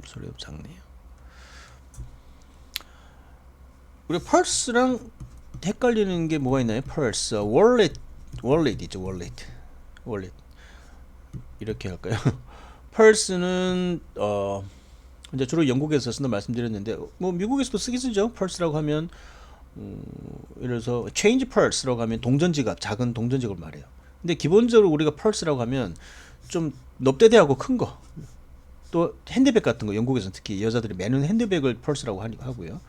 A: 소리가 작네요. 우리 purse랑 헷갈리는 게 뭐가 있나요? purse, wallet이죠. wallet 이렇게 할까요? purse는 이제 주로 영국에서 쓴다 말씀드렸는데 뭐 미국에서도 쓰긴 쓰죠. purse라고 하면 예를 들어서 change purse라고 하면 동전지갑, 작은 동전지갑을 말해요. 근데 기본적으로 우리가 purse라고 하면 좀 넙대대하고 큰 거, 또 핸드백 같은 거, 영국에서는 특히 여자들이 매는 핸드백을 purse라고 하고요.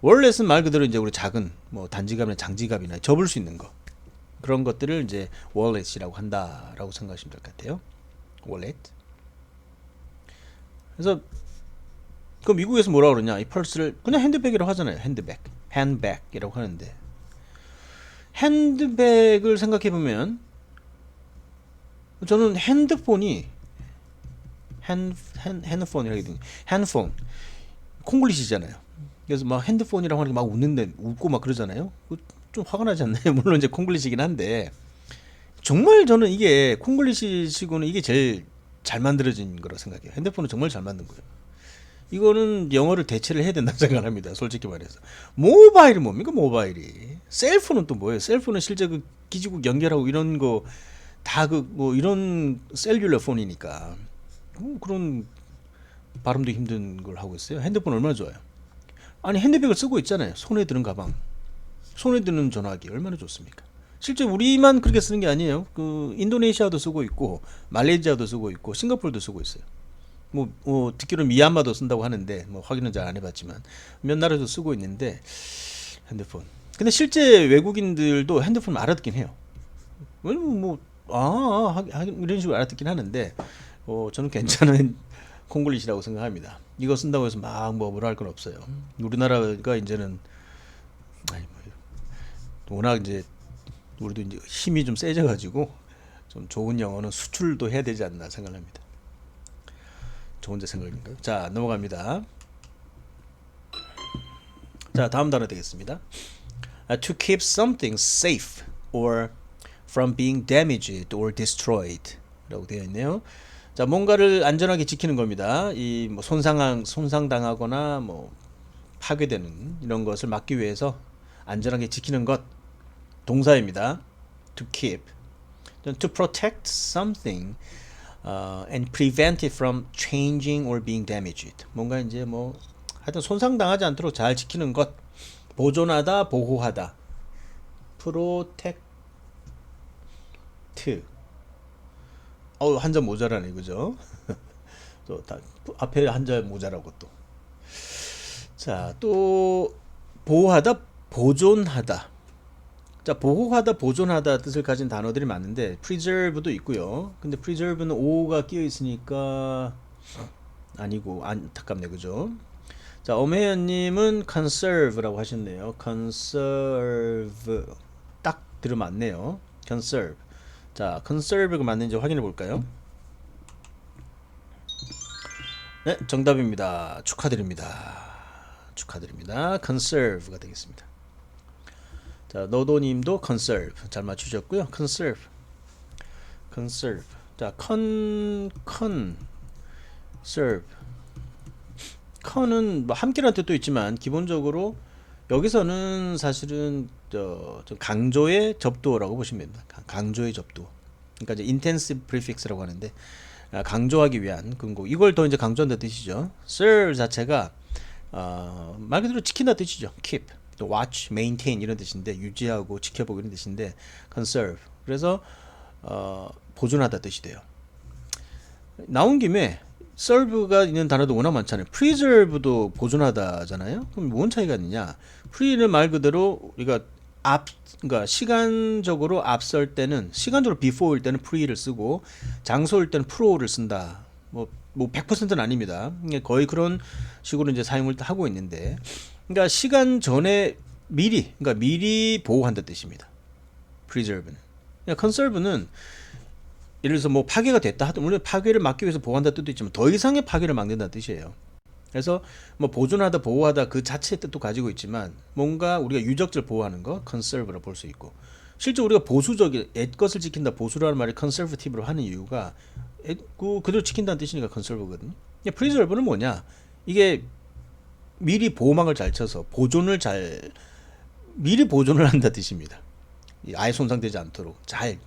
A: 월렛은 말 그대로 이제 우리 작은 뭐 단지갑이나 장지갑이나 접을 수 있는 거, 그런 것들을 이제 월렛이라고 한다라고 생각하시면 될 것 같아요. 월렛. 그래서 그 미국에서 뭐라 그러냐, 이 펄스를 그냥 핸드백이라고 하잖아요. 핸드백이라고 하는데, 핸드백을 생각해 보면 저는 핸드폰이 핸드폰이라고 해야 되나, 핸드폰 콩글리시잖아요. 그래서 막 핸드폰이라고 하니까 막 웃는데, 웃고 막 그러잖아요. 좀 화가 나지 않나요? 물론 이제 콩글리시긴 한데, 정말 저는 이게 콩글리시치고는 이게 제일 잘 만들어진 거라고 생각해요. 핸드폰은 정말 잘 만든 거예요. 이거는 영어를 대체를 해야 된다고 생각합니다. 솔직히 말해서. 모바일이 뭡니까? 모바일이. 셀폰은 또 뭐예요? 셀폰은 실제 그 기지국 연결하고 이런 거 다 그 뭐 이런 셀룰러 폰이니까 그런 발음도 힘든 걸 하고 있어요. 핸드폰 얼마나 좋아요. 아니 핸드백을 쓰고 있잖아요. 손에 드는 가방, 손에 드는 전화기 얼마나 좋습니까? 실제 우리만 그렇게 쓰는 게 아니에요. 그 인도네시아도 쓰고 있고 말레이시아도 쓰고 있고 싱가포르도 쓰고 있어요. 듣기로 미얀마도 쓴다고 하는데 뭐 확인은 잘 안 해봤지만 몇 나라도 쓰고 있는데 핸드폰. 근데 실제 외국인들도 핸드폰 알아듣긴 해요. 왜냐면 하긴 이런 식으로 알아듣긴 하는데 저는 괜찮은 콩글리시라고 생각합니다. 이거 쓴다고 해서 막 뭐라 할 건 없어요. 우리나라가 이제는 아니 워낙 이제 우리도 이제 힘이 좀 세져가지고 좀 좋은 영어는 수출도 해야 되지 않나 생각합니다. 저 혼자 생각인가요? 자, 넘어갑니다. 자, 다음 단어 되겠습니다. To keep something safe or from being damaged or destroyed 라고 되어 있네요. 자, 뭔가를 안전하게 지키는 겁니다. 이 뭐 손상당하거나 뭐 파괴되는 이런 것을 막기 위해서 안전하게 지키는 것, 동사입니다. To keep. To protect something and prevent it from changing or being damaged. 뭔가 이제 뭐 하여튼 손상당하지 않도록 잘 지키는 것, 보존하다, 보호하다. protect. 한자 모자라네, 그죠? 또 앞에 한자 모자라고 또. 자, 또 보호하다, 보존하다. 자, 보호하다, 보존하다 뜻을 가진 단어들이 많은데 preserve도 있고요. 근데 preserve는 o가 끼어 있으니까 아니고 안타깝네, 그죠? 자, 엄혜연님은 conserve라고 하셨네요. conserve 딱 들어맞네요. conserve. 자, conserve가 맞는지 확인해 볼까요? 네, 정답입니다. 축하드립니다. conserve가 되겠습니다. 자, 너도님도 conserve 잘 맞추셨고요. conserve. 자, conserve. con은 뭐 함께라는 뜻도 있지만 기본적으로 여기서는 사실은 좀 강조의 접두어라고 보시면 됩니다. 강조의 접두어. 그러니까 이제 intensive prefix라고 하는데 강조하기 위한 근거. 이걸 더 이제 강조한다 뜻이죠. serve 자체가 말 그대로 지킨다 뜻이죠. keep. 또 watch, maintain 이런 뜻인데 유지하고 지켜보고 이런 뜻인데 conserve. 그래서 보존하다 뜻이 돼요. 나온 김에 serve가 있는 단어도 워낙 많잖아요. preserve도 보존하다잖아요. 그럼 뭔 차이가 있느냐? pre는 말 그대로 우리가 그러니까 시간적으로 앞설 때는 시간적으로 before일 때는 pre를 쓰고 장소일 때는 pro를 쓴다. 뭐 100%는 아닙니다. 거의 그런 식으로 이제 사용을 하고 있는데, 그러니까 시간 전에 그러니까 미리 보호한다 뜻입니다. preserve는. 그러니까 conserve는 예를 들어서 뭐 파괴가 됐다 하더라도 물론 파괴를 막기 위해서 보호한다 뜻도 있지만 더 이상의 파괴를 막는다 뜻이에요. 그래서 뭐 보존하다, 보호하다 그 자체의 뜻도 가지고 있지만 뭔가 우리가 유적지를 보호하는 거 conserve로 볼 수 있고, 실제 우리가 보수적인 옛것을 지킨다, 보수라는 말이 conservative로 하는 이유가 그대로 지킨다는 뜻이니까 conserve거든요. preserve는 뭐냐? 이게 미리 보호막을 잘 쳐서 미리 보존을 한다 뜻입니다. 아예 손상되지 않도록 잘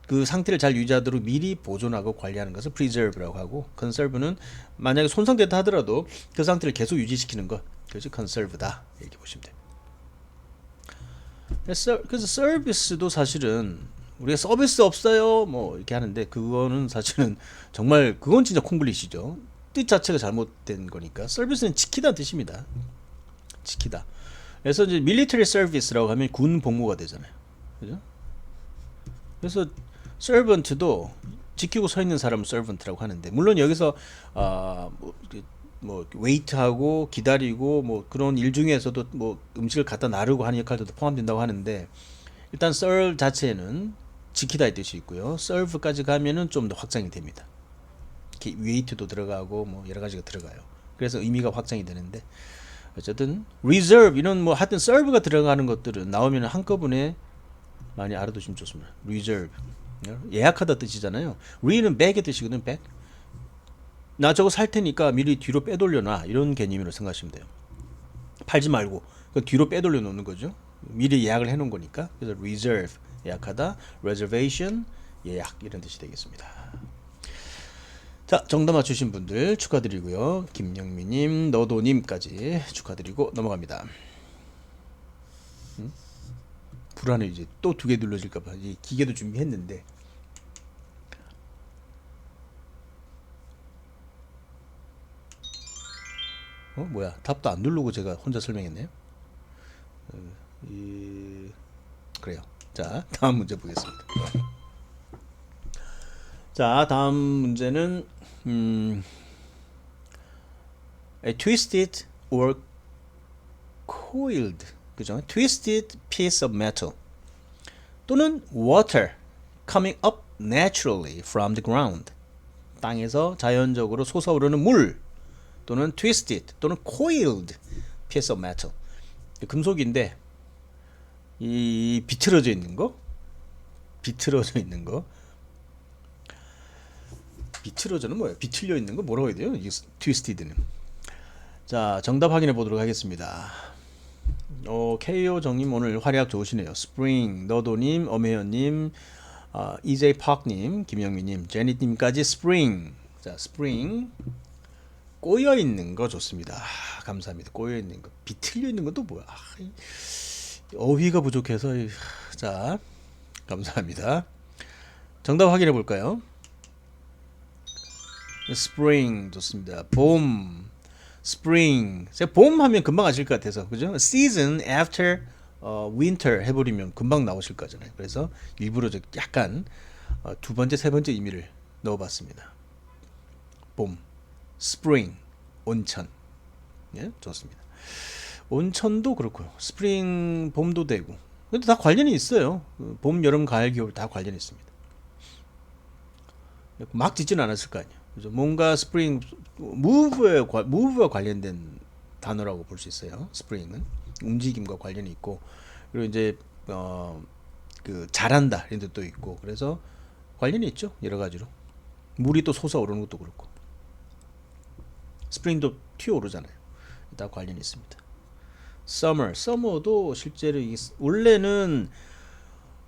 A: 그 상태를 잘 유지하도록 미리 보존하고 관리하는 것을 preserve라고 하고, conserve는 만약에 손상됐다 하더라도 그 상태를 계속 유지시키는 것, 그것이 conserve다 이렇게 보시면 됩니다. 그래서 서비스도 사실은 우리가 서비스 없어요 뭐 이렇게 하는데 그거는 사실은 정말 그건 진짜 콩글리시죠. 뜻 자체가 잘못된 거니까 서비스는 지키다 뜻입니다. 지키다. 그래서 이제 military service라고 하면 군 복무가 되잖아요. 그죠? 그래서 servant도 지키고 서 있는 사람을 servant라고 하는데 물론 여기서 뭐 웨이트하고 기다리고 뭐 그런 일 중에서도 뭐 음식을 갖다 나르고 하는 역할도 포함된다고 하는데 일단 serve 자체는 지키다의 뜻이 있고요. serve까지 가면은 좀 더 확장이 됩니다. 웨이트도 들어가고 뭐 여러 가지가 들어가요. 그래서 의미가 확장이 되는데 어쨌든 reserve 이런 뭐 하여튼 serve가 들어가는 것들은 나오면 한꺼번에 많이 알아두시면 좋습니다. reserve 예약하다 뜻이잖아요. re는 백의 뜻이거든. 백. 나 저거 살 테니까 미리 뒤로 빼돌려놔 이런 개념으로 생각하시면 돼요. 팔지 말고 그 뒤로 빼돌려 놓는 거죠. 미리 예약을 해놓은 거니까. 그래서 reserve 예약하다, reservation 예약 이런 뜻이 되겠습니다. 자, 정답 맞추신 분들 축하드리고요. 김영미님, 너도님까지 축하드리고 넘어갑니다. 불안해 이제 또 두 개 눌러질까봐 이 기계도 준비했는데. 뭐야? 답도 안 누르고 제가 혼자 설명했네요. 그래요. 자, 다음 문제 보겠습니다. 자, 다음 문제는 a twisted or coiled, 그죠? Twisted piece of metal 또는 water coming up naturally from the ground, 땅에서 자연적으로 솟아오르는 물 또는 twisted 또는 coiled piece of metal, 금속인데 이 비틀어져 있는 거, 비틀어져 있는 거, 비틀어져는 뭐예요? 비틀려 있는 거 뭐라고 해야 돼요? 이 트위스티드는. 자, 정답 확인해 보도록 하겠습니다. KO 정님 오늘 활약 좋으시네요. 스프링, 너도님, 엄혜연님, EJ 파크님, 김영민님, 제니님까지 스프링. 자, 스프링 꼬여 있는 거 좋습니다. 감사합니다. 꼬여 있는 거, 비틀려 있는 건 또 뭐야? 어휘가 부족해서. 자, 감사합니다. 정답 확인해 볼까요? 스프링 좋습니다. 봄, 스프링. 제가 봄 하면 금방 아실 것 같아서, 그죠? season after winter 해버리면 금방 나오실 거잖아요. 그래서 일부러 약간 두 번째, 세 번째 의미를 넣어봤습니다. 봄, 스프링, 온천. 예, 좋습니다. 온천도 그렇고요. 스프링, 봄도 되고. 근데 다 관련이 있어요. 봄, 여름, 가을, 겨울 다 관련이 있습니다. 막 짓지는 않았을 거 아니에요. 그죠? 뭔가 스프링, 무브와 관련된 단어라고 볼 수 있어요. 스프링은 움직임과 관련이 있고, 그리고 이제 그 잘한다 이런 뜻도 있고, 그래서 관련이 있죠. 여러 가지로. 물이 또 솟아오르는 것도 그렇고, 스프링도 튀어오르잖아요. 다 관련이 있습니다. summer도 실제로 원래는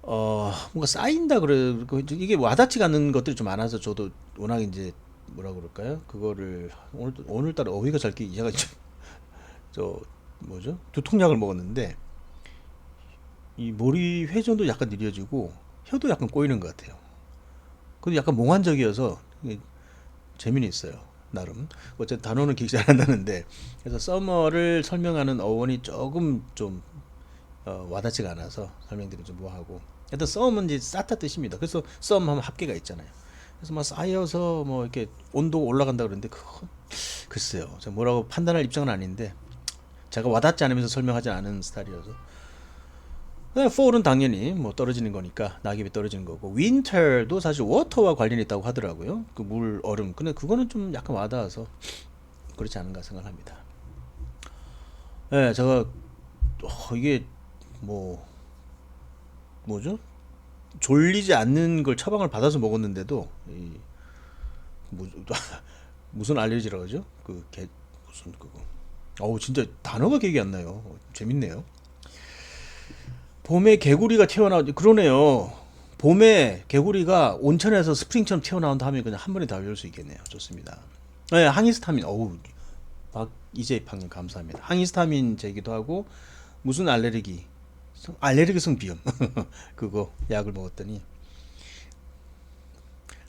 A: 뭔가 쌓인다 그래. 이게 와닿지가 않는 것들이 좀 많아서 저도 워낙 이제 뭐라 그럴까요? 그거를 오늘따라 어휘가 잘 제가 저 뭐죠? 두통약을 먹었는데 이 머리 회전도 약간 느려지고 혀도 약간 꼬이는 것 같아요. 근데 약간 몽환적이어서 재미는 있어요. 나름. 어쨌든 단어는 기억 잘 안 나는데, 그래서 서머를 설명하는 어원이 조금 좀 와닿지가 않아서 설명드리기 좀 뭐하고. 일단 썸은 이제 쌓다 뜻입니다. 그래서 썸 하면 합계가 있잖아요. 그래서 막 쌓여서 뭐 이렇게 온도가 올라간다 그러는데 글쎄요. 제가 뭐라고 판단할 입장은 아닌데 제가 와닿지 않으면서 설명하지 않은 스타일이어서. fall은 당연히 뭐 떨어지는 거니까 낙엽이 떨어지는 거고, winter도 사실 water와 관련이 있다고 하더라고요. 그 물, 얼음. 근데 그거는 좀 약간 와닿아서 그렇지 않은가 생각합니다. 네, 제가 이게 뭐죠? 졸리지 않는 걸 처방을 받아서 먹었는데도 무슨 알레르기라고 하죠? 무슨 그거. 진짜 단어가 기억이 안 나요. 재밌네요. 봄에 개구리가 그러네요. 봄에 개구리가 온천에서 스프링처럼 튀어나온다 하면 그냥 한 번에 다 외울 수 있겠네요. 좋습니다. 네, 항히스타민. 박이재 방님 감사합니다. 항히스타민 제기도 하고, 무슨 알레르기 알레르기성 비염 그거 약을 먹었더니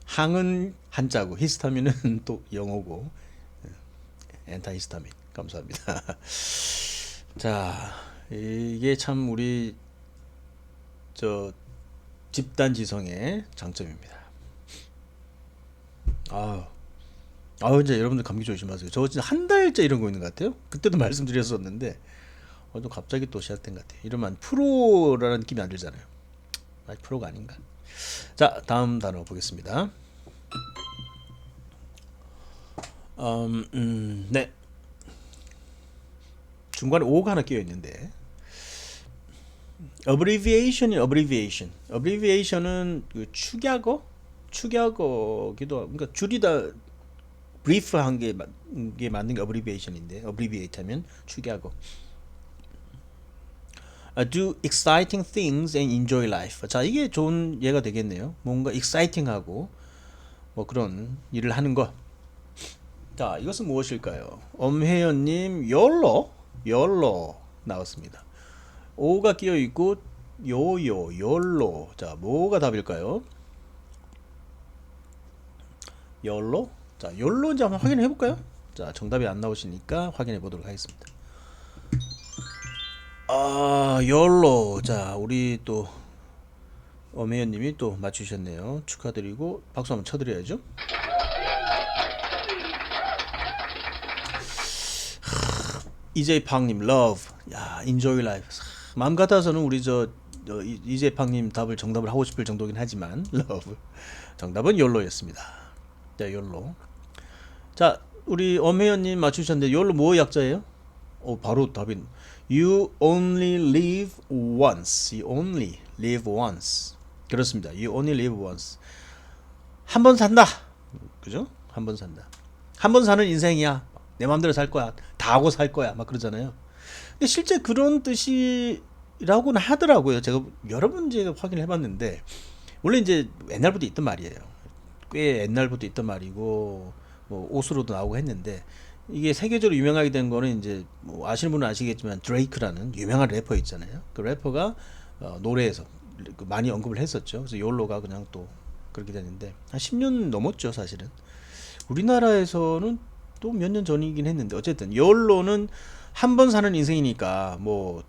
A: 항은 한자고 히스타민은 또 영어고 엔타히스타민 감사합니다. 자 이게 참 우리 저 집단지성의 장점입니다. 이제 여러분들 감기 조심하세요. 저 진짜 한 달째 이런 거 있는 것 같아요. 그때도 말씀드렸었는데 또 갑자기 또 시작된 것 같아요. 이러면 프로라는 느낌이 안 들잖아요. 프로가 아닌가. 자 다음 단어 보겠습니다. 네. 중간에 오가 하나 끼어 있는데 abbreviation은 그 축약어기도 하고 그러니까 줄이다 브리프한 게 맞는 게 abbreviation인데 abbreviate 하면 축약어. Do exciting things and enjoy life. 자 이게 좋은 예가 되겠네요. 뭔가 exciting하고 뭐 그런 일을 하는 거. 자 이것은 무엇일까요? 엄혜연님 YOLO 나왔습니다. 오가 끼어 있고 YOLO. 자 뭐가 답일까요? YOLO. 자 YOLO인지 한번 확인해 볼까요? 자 정답이 안 나오시니까 확인해 보도록 하겠습니다. YOLO. 자 우리 또 엄혜연님이 또 맞추셨네요. 축하드리고 박수 한번 쳐드려야죠. 이재팡님 love. 야 enjoy life. 마음 같아서는 우리 이재팡님 답을 정답을 하고 싶을 정도긴 하지만 love. 정답은 YOLO였습니다. 자 YOLO. 자 우리 엄혜연님 맞추셨는데 YOLO 뭐 약자예요? 바로 답이 You only live once. You only live once. 그렇습니다. You only live once. 한 번 산다. 그죠? 한 번 산다. 한 번 사는 인생이야. 내 마음대로 살 거야. 다 하고 살 거야. 막 그러잖아요. 근데 실제 그런 뜻이라고는 하더라고요. 제가 여러 번 확인을 해봤는데 원래 이제 옛날부터 있던 말이에요. 꽤 옛날부터 있던 말이고 뭐 옷으로도 나오고 했는데 이게 세계적으로 유명하게 된 거는 이제 뭐 아시는 분은 아시겠지만 드레이크라는 유명한 래퍼 있잖아요. 그 래퍼가 노래에서 많이 언급을 했었죠. 그래서 욜로가 그냥 또 그렇게 됐는데 한 10년 넘었죠, 사실은. 우리나라에서는 또 몇 년 전이긴 했는데 어쨌든 욜로는 한 번 사는 인생이니까 뭐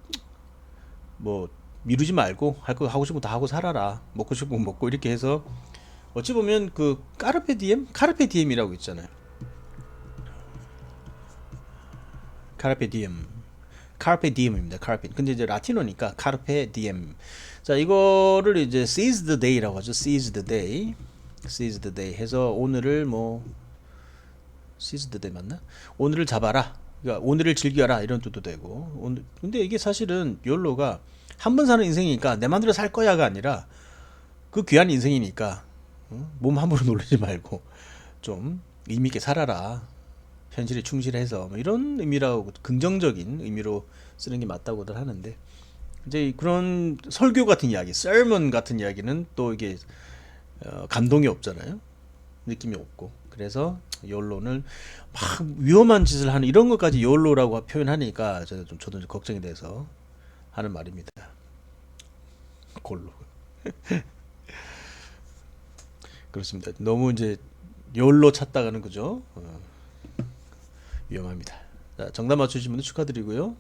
A: 미루지 말고 할 거 하고 싶은 거 다 하고 살아라. 먹고 싶은 거 먹고 이렇게 해서 어찌 보면 그 카르페 디엠이라고 있잖아요. 카르페 디엠입니다. 근데 이제 라틴어니까 카르페 디엠. 자 이거를 이제 seize the day라고 하죠. seize the day 해서 오늘을 seize the day 맞나? 오늘을 잡아라. 그러니까 오늘을 즐겨라 이런 뜻도 되고. 근데 이게 사실은 욜로가 한 번 사는 인생이니까 내 맘대로 살 거야가 아니라 그 귀한 인생이니까 몸 함부로 놀리지 말고 좀 의미 있게 살아라. 현실에 충실해서 이런 의미라고 긍정적인 의미로 쓰는 게 맞다고들 하는데 이제 그런 설교 같은 이야기, sermon 같은 이야기는 또 이게 감동이 없잖아요. 느낌이 없고 그래서 욜로는 막 위험한 짓을 하는 이런 것까지 욜로라고 표현하니까 저도 좀 걱정이 돼서 하는 말입니다. 골로 그렇습니다. 너무 이제 욜로 찾다가는 그죠? 위험합니다. 자, 정답 맞추신 분들 축하드리고요.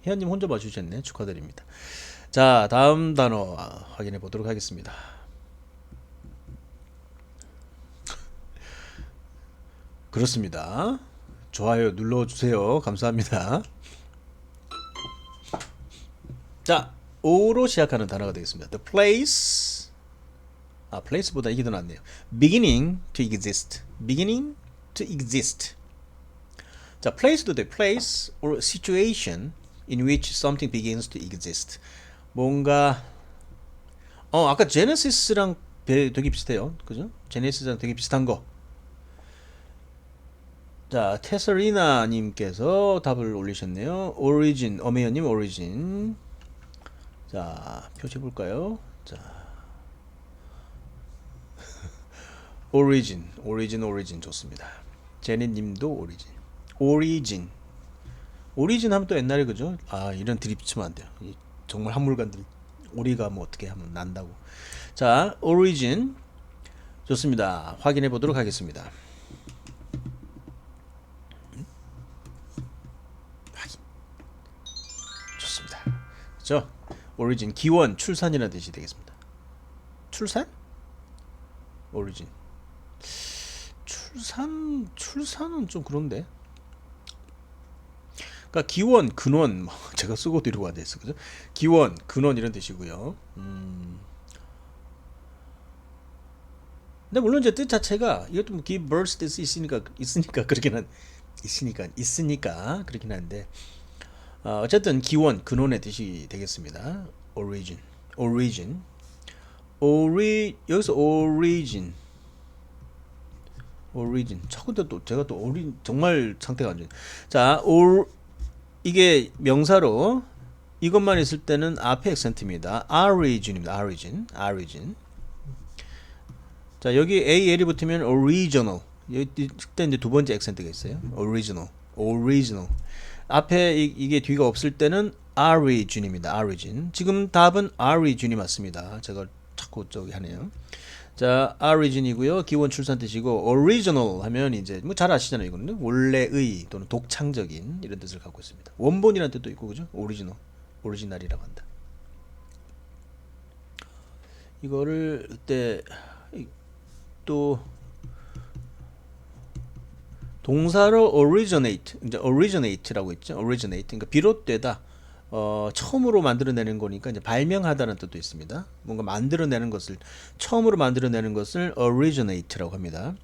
A: 혜연님 혼자 맞추셨네. 축하드립니다. 자, 다음 단어 확인해 보도록 하겠습니다. 그렇습니다. 좋아요 눌러주세요. 감사합니다. 자, O로 시작하는 단어가 되겠습니다. The place. place보다 이게 더 낫네요. Beginning to exist. beginning to exist. 자, place도 돼. place or situation in which something begins to exist. 뭔가 아까 Genesis랑 되게 비슷해요. 그죠? Genesis랑 되게 비슷한 거. 자, 테서리나 님께서 답을 올리셨네요. origin, 엄혜연님 origin. 자, 표시해 볼까요? 자, origin 좋습니다. 제니님도 origin 하면 또 옛날에 그죠? 이런 드립 치면 안 돼요. 정말 학물관들이 오리가 뭐 어떻게 하면 난다고. 자, origin 좋습니다. 확인해 보도록 하겠습니다. 확인. 좋습니다. 그렇죠? origin 기원, 출산이라는 뜻이 되겠습니다. 출산? origin. 출산은 좀 그런데. 그러니까 기원, 근원, 뭐 제가 쓰고도 이러고 안 됐어, 그죠? 기원, 근원 이런 뜻이고요. 근데 물론 이제 뜻 자체가 이것도 뭐 give birth 뜻이 있으니까 그렇긴 한데 어쨌든 기원, 근원의 뜻이 되겠습니다. origin, 여기서 origin. 근데 또 제가 또 정말 상태가 안 좋아요. 자, 이게 명사로 이것만 있을 때는 앞에 액센트입니다. origin입니다. origin. 자, 여기 AL이 붙으면 original. 이때 이제 두 번째 액센트가 있어요. original. 앞에 이게 뒤가 없을 때는 origin입니다. origin. 지금 답은 origin이 맞습니다. 제가 자꾸 저기 하네요. 자, origin이고요. 기원 출산 뜻이고 original 하면 이제 뭐 잘 아시잖아요. 이거는 원래의 또는 독창적인 이런 뜻을 갖고 있습니다. 원본이라는 뜻도 있고 그죠? 오리지널이라고 한다. 이거를 그때 또 동사로 originate라고 있죠. 그러니까 비롯되다. 처음으로 만들어내는 거니까 이제 발명하다는 뜻도 있습니다. 뭔가 처음으로 만들어내는 것을 originate라고 합니다.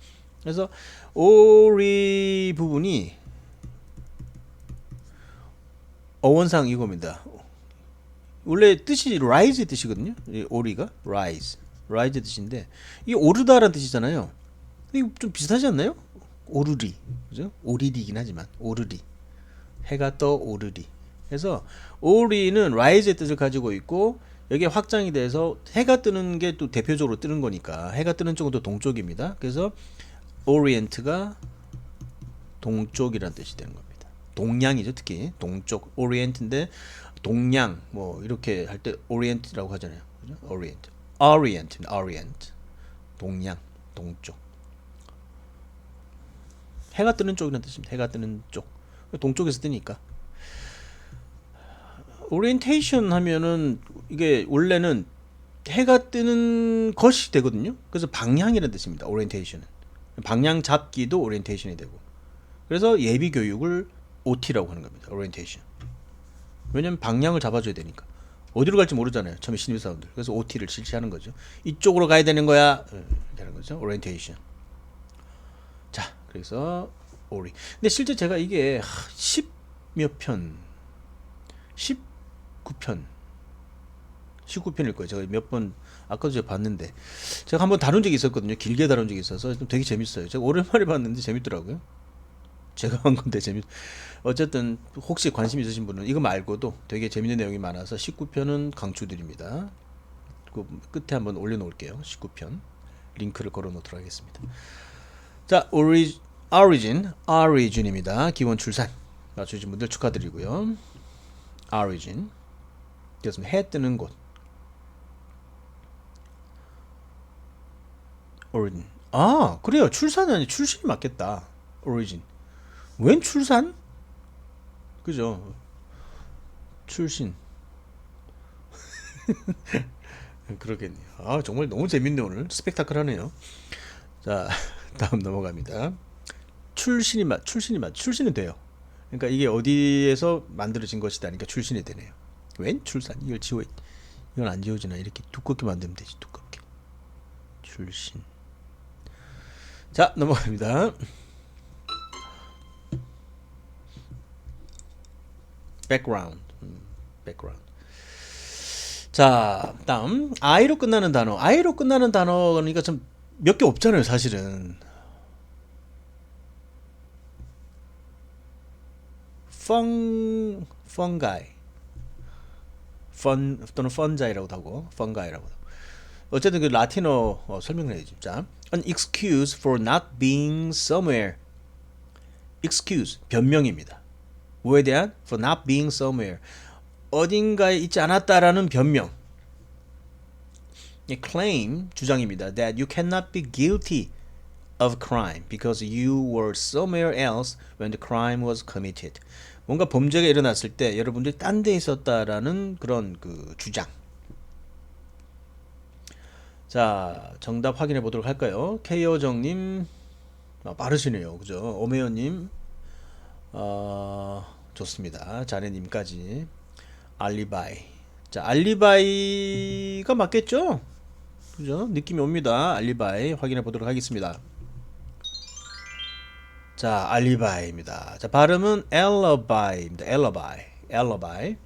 A: 그래서 ori 부분이 어원상 이겁니다. 원래 뜻이 rise 뜻이거든요. 오리가 rise 뜻인데 이게 오르다라는 뜻이잖아요. 이거 좀 비슷하지 않나요? 오르리, 그죠? 오리리긴 하지만 오르리, 해가 떠 오르리. 그래서 오리는 rise의 뜻을 가지고 있고 여기에 확장이 돼서 해가 뜨는 게 또 대표적으로 뜨는 거니까 해가 뜨는 쪽은 또 동쪽입니다. 그래서 orient가 동쪽이라는 뜻이 되는 겁니다. 동양이죠, 특히 동쪽 orient인데 동양 뭐 이렇게 할 때 orient라고 하잖아요. 그죠? orient, 동양, 동쪽. 해가 뜨는 쪽이라는 뜻입니다. 해가 뜨는 쪽. 동쪽에서 뜨니까. 오리엔테이션 하면은 이게 원래는 해가 뜨는 것이 되거든요. 그래서 방향이라는 뜻입니다. 오리엔테이션은. 방향 잡기도 오리엔테이션이 되고. 그래서 예비 교육을 OT라고 하는 겁니다. 오리엔테이션. 왜냐면 방향을 잡아줘야 되니까. 어디로 갈지 모르잖아요. 처음에 신입사원들. 그래서 OT를 실시하는 거죠. 이쪽으로 가야 되는 거야. 이렇게 하는 거죠. 오리엔테이션. 자, 그래서 오리. 근데 실제 제가 이게 10몇 편, 19편일 거예요. 제가 몇 번 아까도 제가 봤는데 제가 한번 다룬 적이 있었거든요. 길게 다룬 적이 있어서 좀 되게 재밌어요. 제가 오랜만에 봤는데 재밌더라고요. 제가 한 건데 어쨌든 혹시 관심 있으신 분은 이거 말고도 되게 재밌는 내용이 많아서 19편은 강추드립니다. 그 끝에 한번 올려놓을게요. 19편 링크를 걸어놓도록 하겠습니다. 자, origin입니다. 기원 출산 맞추신 분들 축하드리고요. origin 그렇습니다. 해 뜨는 곳. origin. 아, 그래요. 출산이 아니 출신이 맞겠다. origin. 웬 출산? 그죠? 출신. 그러겠네요. 아, 정말 너무 재밌네 오늘. 스펙타클하네요. 자, 다음 넘어갑니다. 출신은 돼요. 그러니까 이게 어디에서 만들어진 것이다. 그러니까 출신이 되네요. 웬 출산? 이건 안 지워지나? 이렇게 두껍게 만들면 되지. 두껍게. 출신. 자, 넘어갑니다. background. 자, 다음 I로 끝나는 단어. I로 끝나는 단어니까 좀 몇 개 없잖아요, 사실은. fungi 또는 fungi라고도 하고 fungi라고도 하고. 어쨌든 그 라틴어 설명을 해야지. 자, an excuse for not being somewhere. excuse 변명입니다. 뭐에 대한? for not being somewhere. 어딘가에 있지 않았다라는 변명. claim 주장입니다. That you cannot be guilty of crime because you were somewhere else when the crime was committed. 뭔가 범죄가 일어났을 때 여러분들이 딴 데 있었다라는 그런 그 주장. 자, 정답 확인해 보도록 할까요? K여정님 빠르시네요, 그죠? 오메연님 좋습니다. 자네님까지 알리바이. 자, 알리바이가 맞겠죠? 그죠? 느낌이 옵니다. 알리바이 확인해 보도록 하겠습니다. 자, 알리바이입니다. 자, 발음은 alibi입니다. alibi.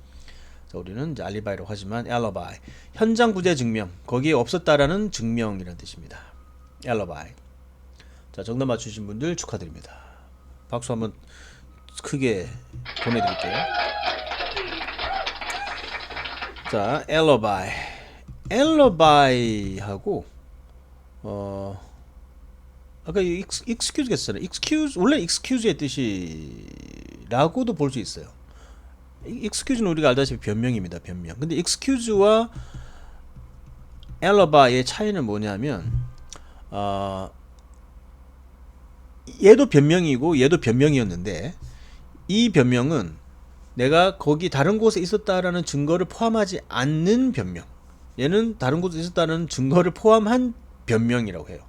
A: 자, 우리는 이제 알리바이라고 하지만 alibi. 현장 부재 증명. 거기에 없었다라는 증명이라는 뜻입니다. alibi. 자, 정답 맞추신 분들 축하드립니다. 박수 한번 크게 보내드릴게요. 자, alibi. alibi하고 아까 excuse가 있었잖아요. excuse 원래 excuse의 뜻이라고도 볼 수 있어요. excuse는 우리가 알다시피 변명입니다. 변명. 근데 excuse와 alibi의 차이는 뭐냐면 얘도 변명이고 얘도 변명이었는데 이 변명은 내가 거기 다른 곳에 있었다라는 증거를 포함하지 않는 변명. 얘는 다른 곳에 있었다는 증거를 포함한 변명이라고 해요.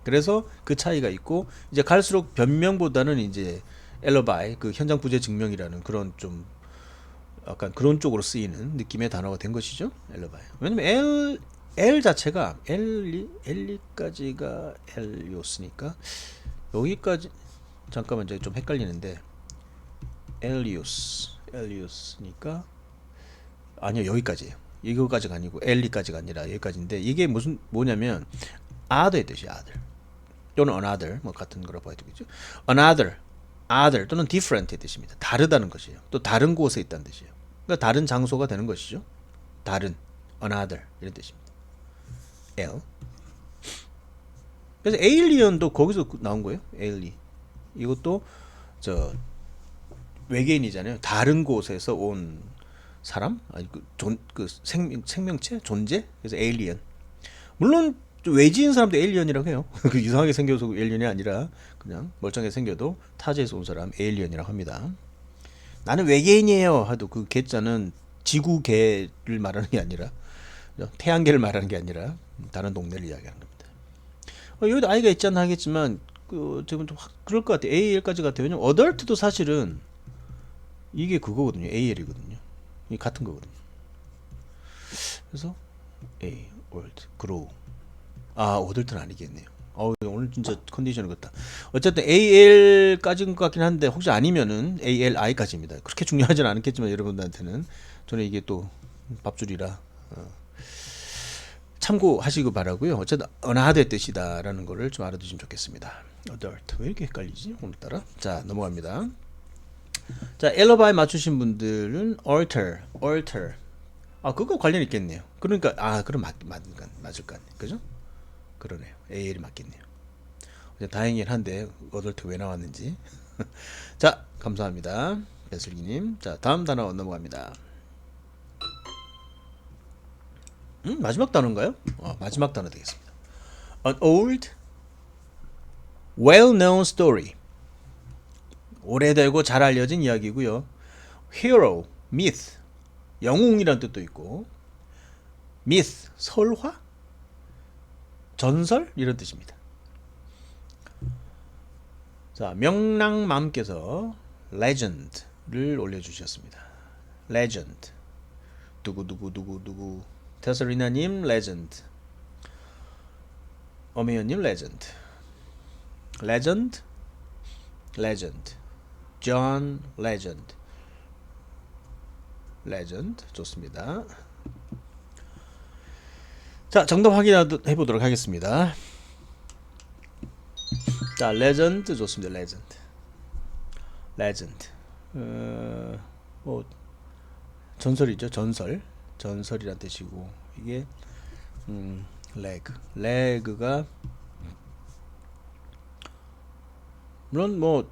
A: 그래서 그 차이가 있고 이제 갈수록 변명보다는 이제 alibi 그 현장 부재 증명이라는 그런 좀 약간 그런 쪽으로 쓰이는 느낌의 단어가 된 것이죠. alibi. 왜냐면 L 자체가 L까지가 L이었으니까 여기까지 잠깐만 이제 좀 헷갈리는데 L이었으니까 아니요 여기까지예요. 이거까지가 아니고 L까지가 아니라 여기까지인데 이게 뭐냐면 other의 뜻이야. other 또는 another 뭐 같은 거라고 봐야 되겠죠. another 또는 different의 뜻입니다. 다르다는 것이에요. 또 다른 곳에 있다는 뜻이에요. 그러니까 다른 장소가 되는 것이죠. 다른 another 이런 뜻입니다. L. 그래서 alien도 거기서 나온 거예요. alien. 이것도 저 외계인이잖아요. 다른 곳에서 온 사람, 아니 그 생명체, 존재. 그래서 alien. 물론 외지인 사람도 에일리언이라고 해요. 그 이상하게 생겨서 에일리언이 아니라 그냥 멀쩡하게 생겨도 타지에서 온 사람 에일리언이라고 합니다. 나는 외계인이에요 하도 그 개자는 지구개를 말하는 게 아니라 태양계를 말하는 게 아니라 다른 동네를 이야기하는 겁니다. 여기도 아이가 있지 않나 하겠지만 지금 좀 그럴 것 같아요. AL까지 같아요. 왜냐면 어덜트도 사실은 이게 그거거든요. AL이거든요. 이 같은 거거든요. 그래서 A, old, grow. 어덜트는 아니겠네요. 오늘 진짜 컨디션이 그렇다. 어쨌든 AL까지인 것 같긴 한데 혹시 아니면은 ALI까지입니다. 그렇게 중요하진 않겠지만 여러분들한테는 저는 이게 또 밥줄이라 참고하시고 바라고요. 어쨌든 언하의 뜻이다라는 거를 좀 알아두시면 좋겠습니다. adult 왜 이렇게 헷갈리지 오늘따라? 자 넘어갑니다. 자 alibi 맞추신 분들은 alter 그거 관련 있겠네요. 그러니까 그럼 맞을 것 같네. 그죠? 그러네요. AL이 맞겠네요. 다행이긴 한데 어덜트 왜 나왔는지. 자 감사합니다. 배슬기님. 자 다음 단어 넘어갑니다. 마지막 단어인가요? 마지막 단어 되겠습니다. An old, well-known story. 오래되고 잘 알려진 이야기고요. Hero, myth, 영웅이란 뜻도 있고 myth, 설화, 전설 이런 뜻입니다. 자 명랑맘께서 legend를 올려주셨습니다. legend 누구 테서리나님 legend, 어메연님 legend, John legend 좋습니다. 자 정답 확인해 보도록 하겠습니다. 자 legend 좋습니다. legend 뭐 전설이죠. 전설이란 뜻이고 이게 leg가 물론 뭐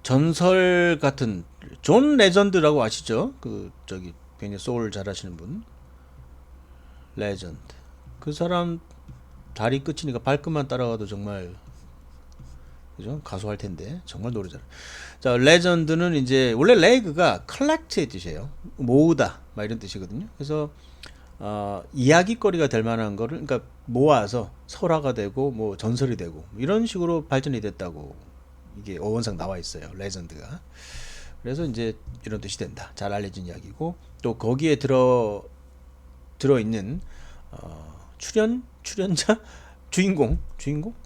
A: 전설 같은 존 레전드라고 아시죠? 그 저기 굉장히 소울 잘하시는 분. 레전드. 그 사람 다리 끝이니까 발끝만 따라가도 정말 그죠? 가수할 텐데 정말 노래 잘. 자, 레전드는 이제 원래 레그가 컬렉트의 뜻이에요. 모으다, 막 이런 뜻이거든요. 그래서 이야기거리가 될 만한 거를 그러니까 모아서 설화가 되고 뭐 전설이 되고 이런 식으로 발전이 됐다고 이게 어원상 나와 있어요. 레전드가. 그래서 이제 이런 뜻이 된다. 잘 알려진 이야기고 또 거기에 들어 있는 출연자 주인공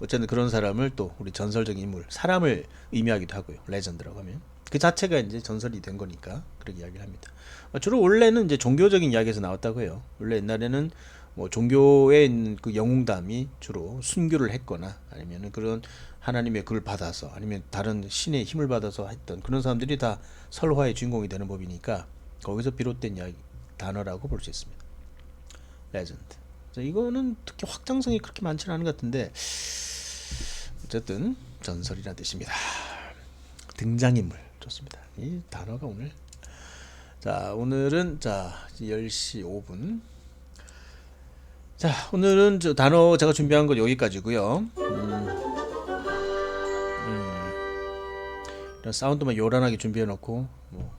A: 어쨌든 그런 사람을 또 우리 전설적인 인물 사람을 의미하기도 하고요. 레전드라고 하면 그 자체가 이제 전설이 된 거니까 그렇게 이야기를 합니다. 주로 원래는 이제 종교적인 이야기에서 나왔다고 해요. 원래 옛날에는 뭐 종교에 있는 그 영웅담이 주로 순교를 했거나 아니면은 그런 하나님의 글을 받아서 아니면 다른 신의 힘을 받아서 했던 그런 사람들이 다 설화의 주인공이 되는 법이니까 거기서 비롯된 이야기 단어라고 볼 수 있습니다. 레전드. 이거는 특히 확장성이 그렇게 많지는 않은 것 같은데 어쨌든 전설이라는 뜻입니다. 등장인물 좋습니다. 이 단어가 오늘 자 오늘은 자 10시 5분 자 오늘은 저 단어 제가 준비한 거 여기까지고요. 이런 사운드만 요란하게 준비해 놓고 뭐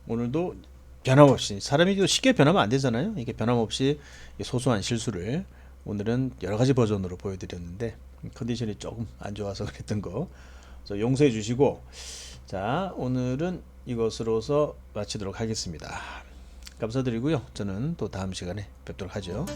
A: 오늘도 변함없이 사람이 쉽게 변하면 안 되잖아요. 이게 변함없이 소소한 실수를 오늘은 여러 가지 버전으로 보여드렸는데 컨디션이 조금 안 좋아서 그랬던 거 용서해 주시고 자 오늘은 이것으로서 마치도록 하겠습니다. 감사드리고요. 저는 또 다음 시간에 뵙도록 하죠.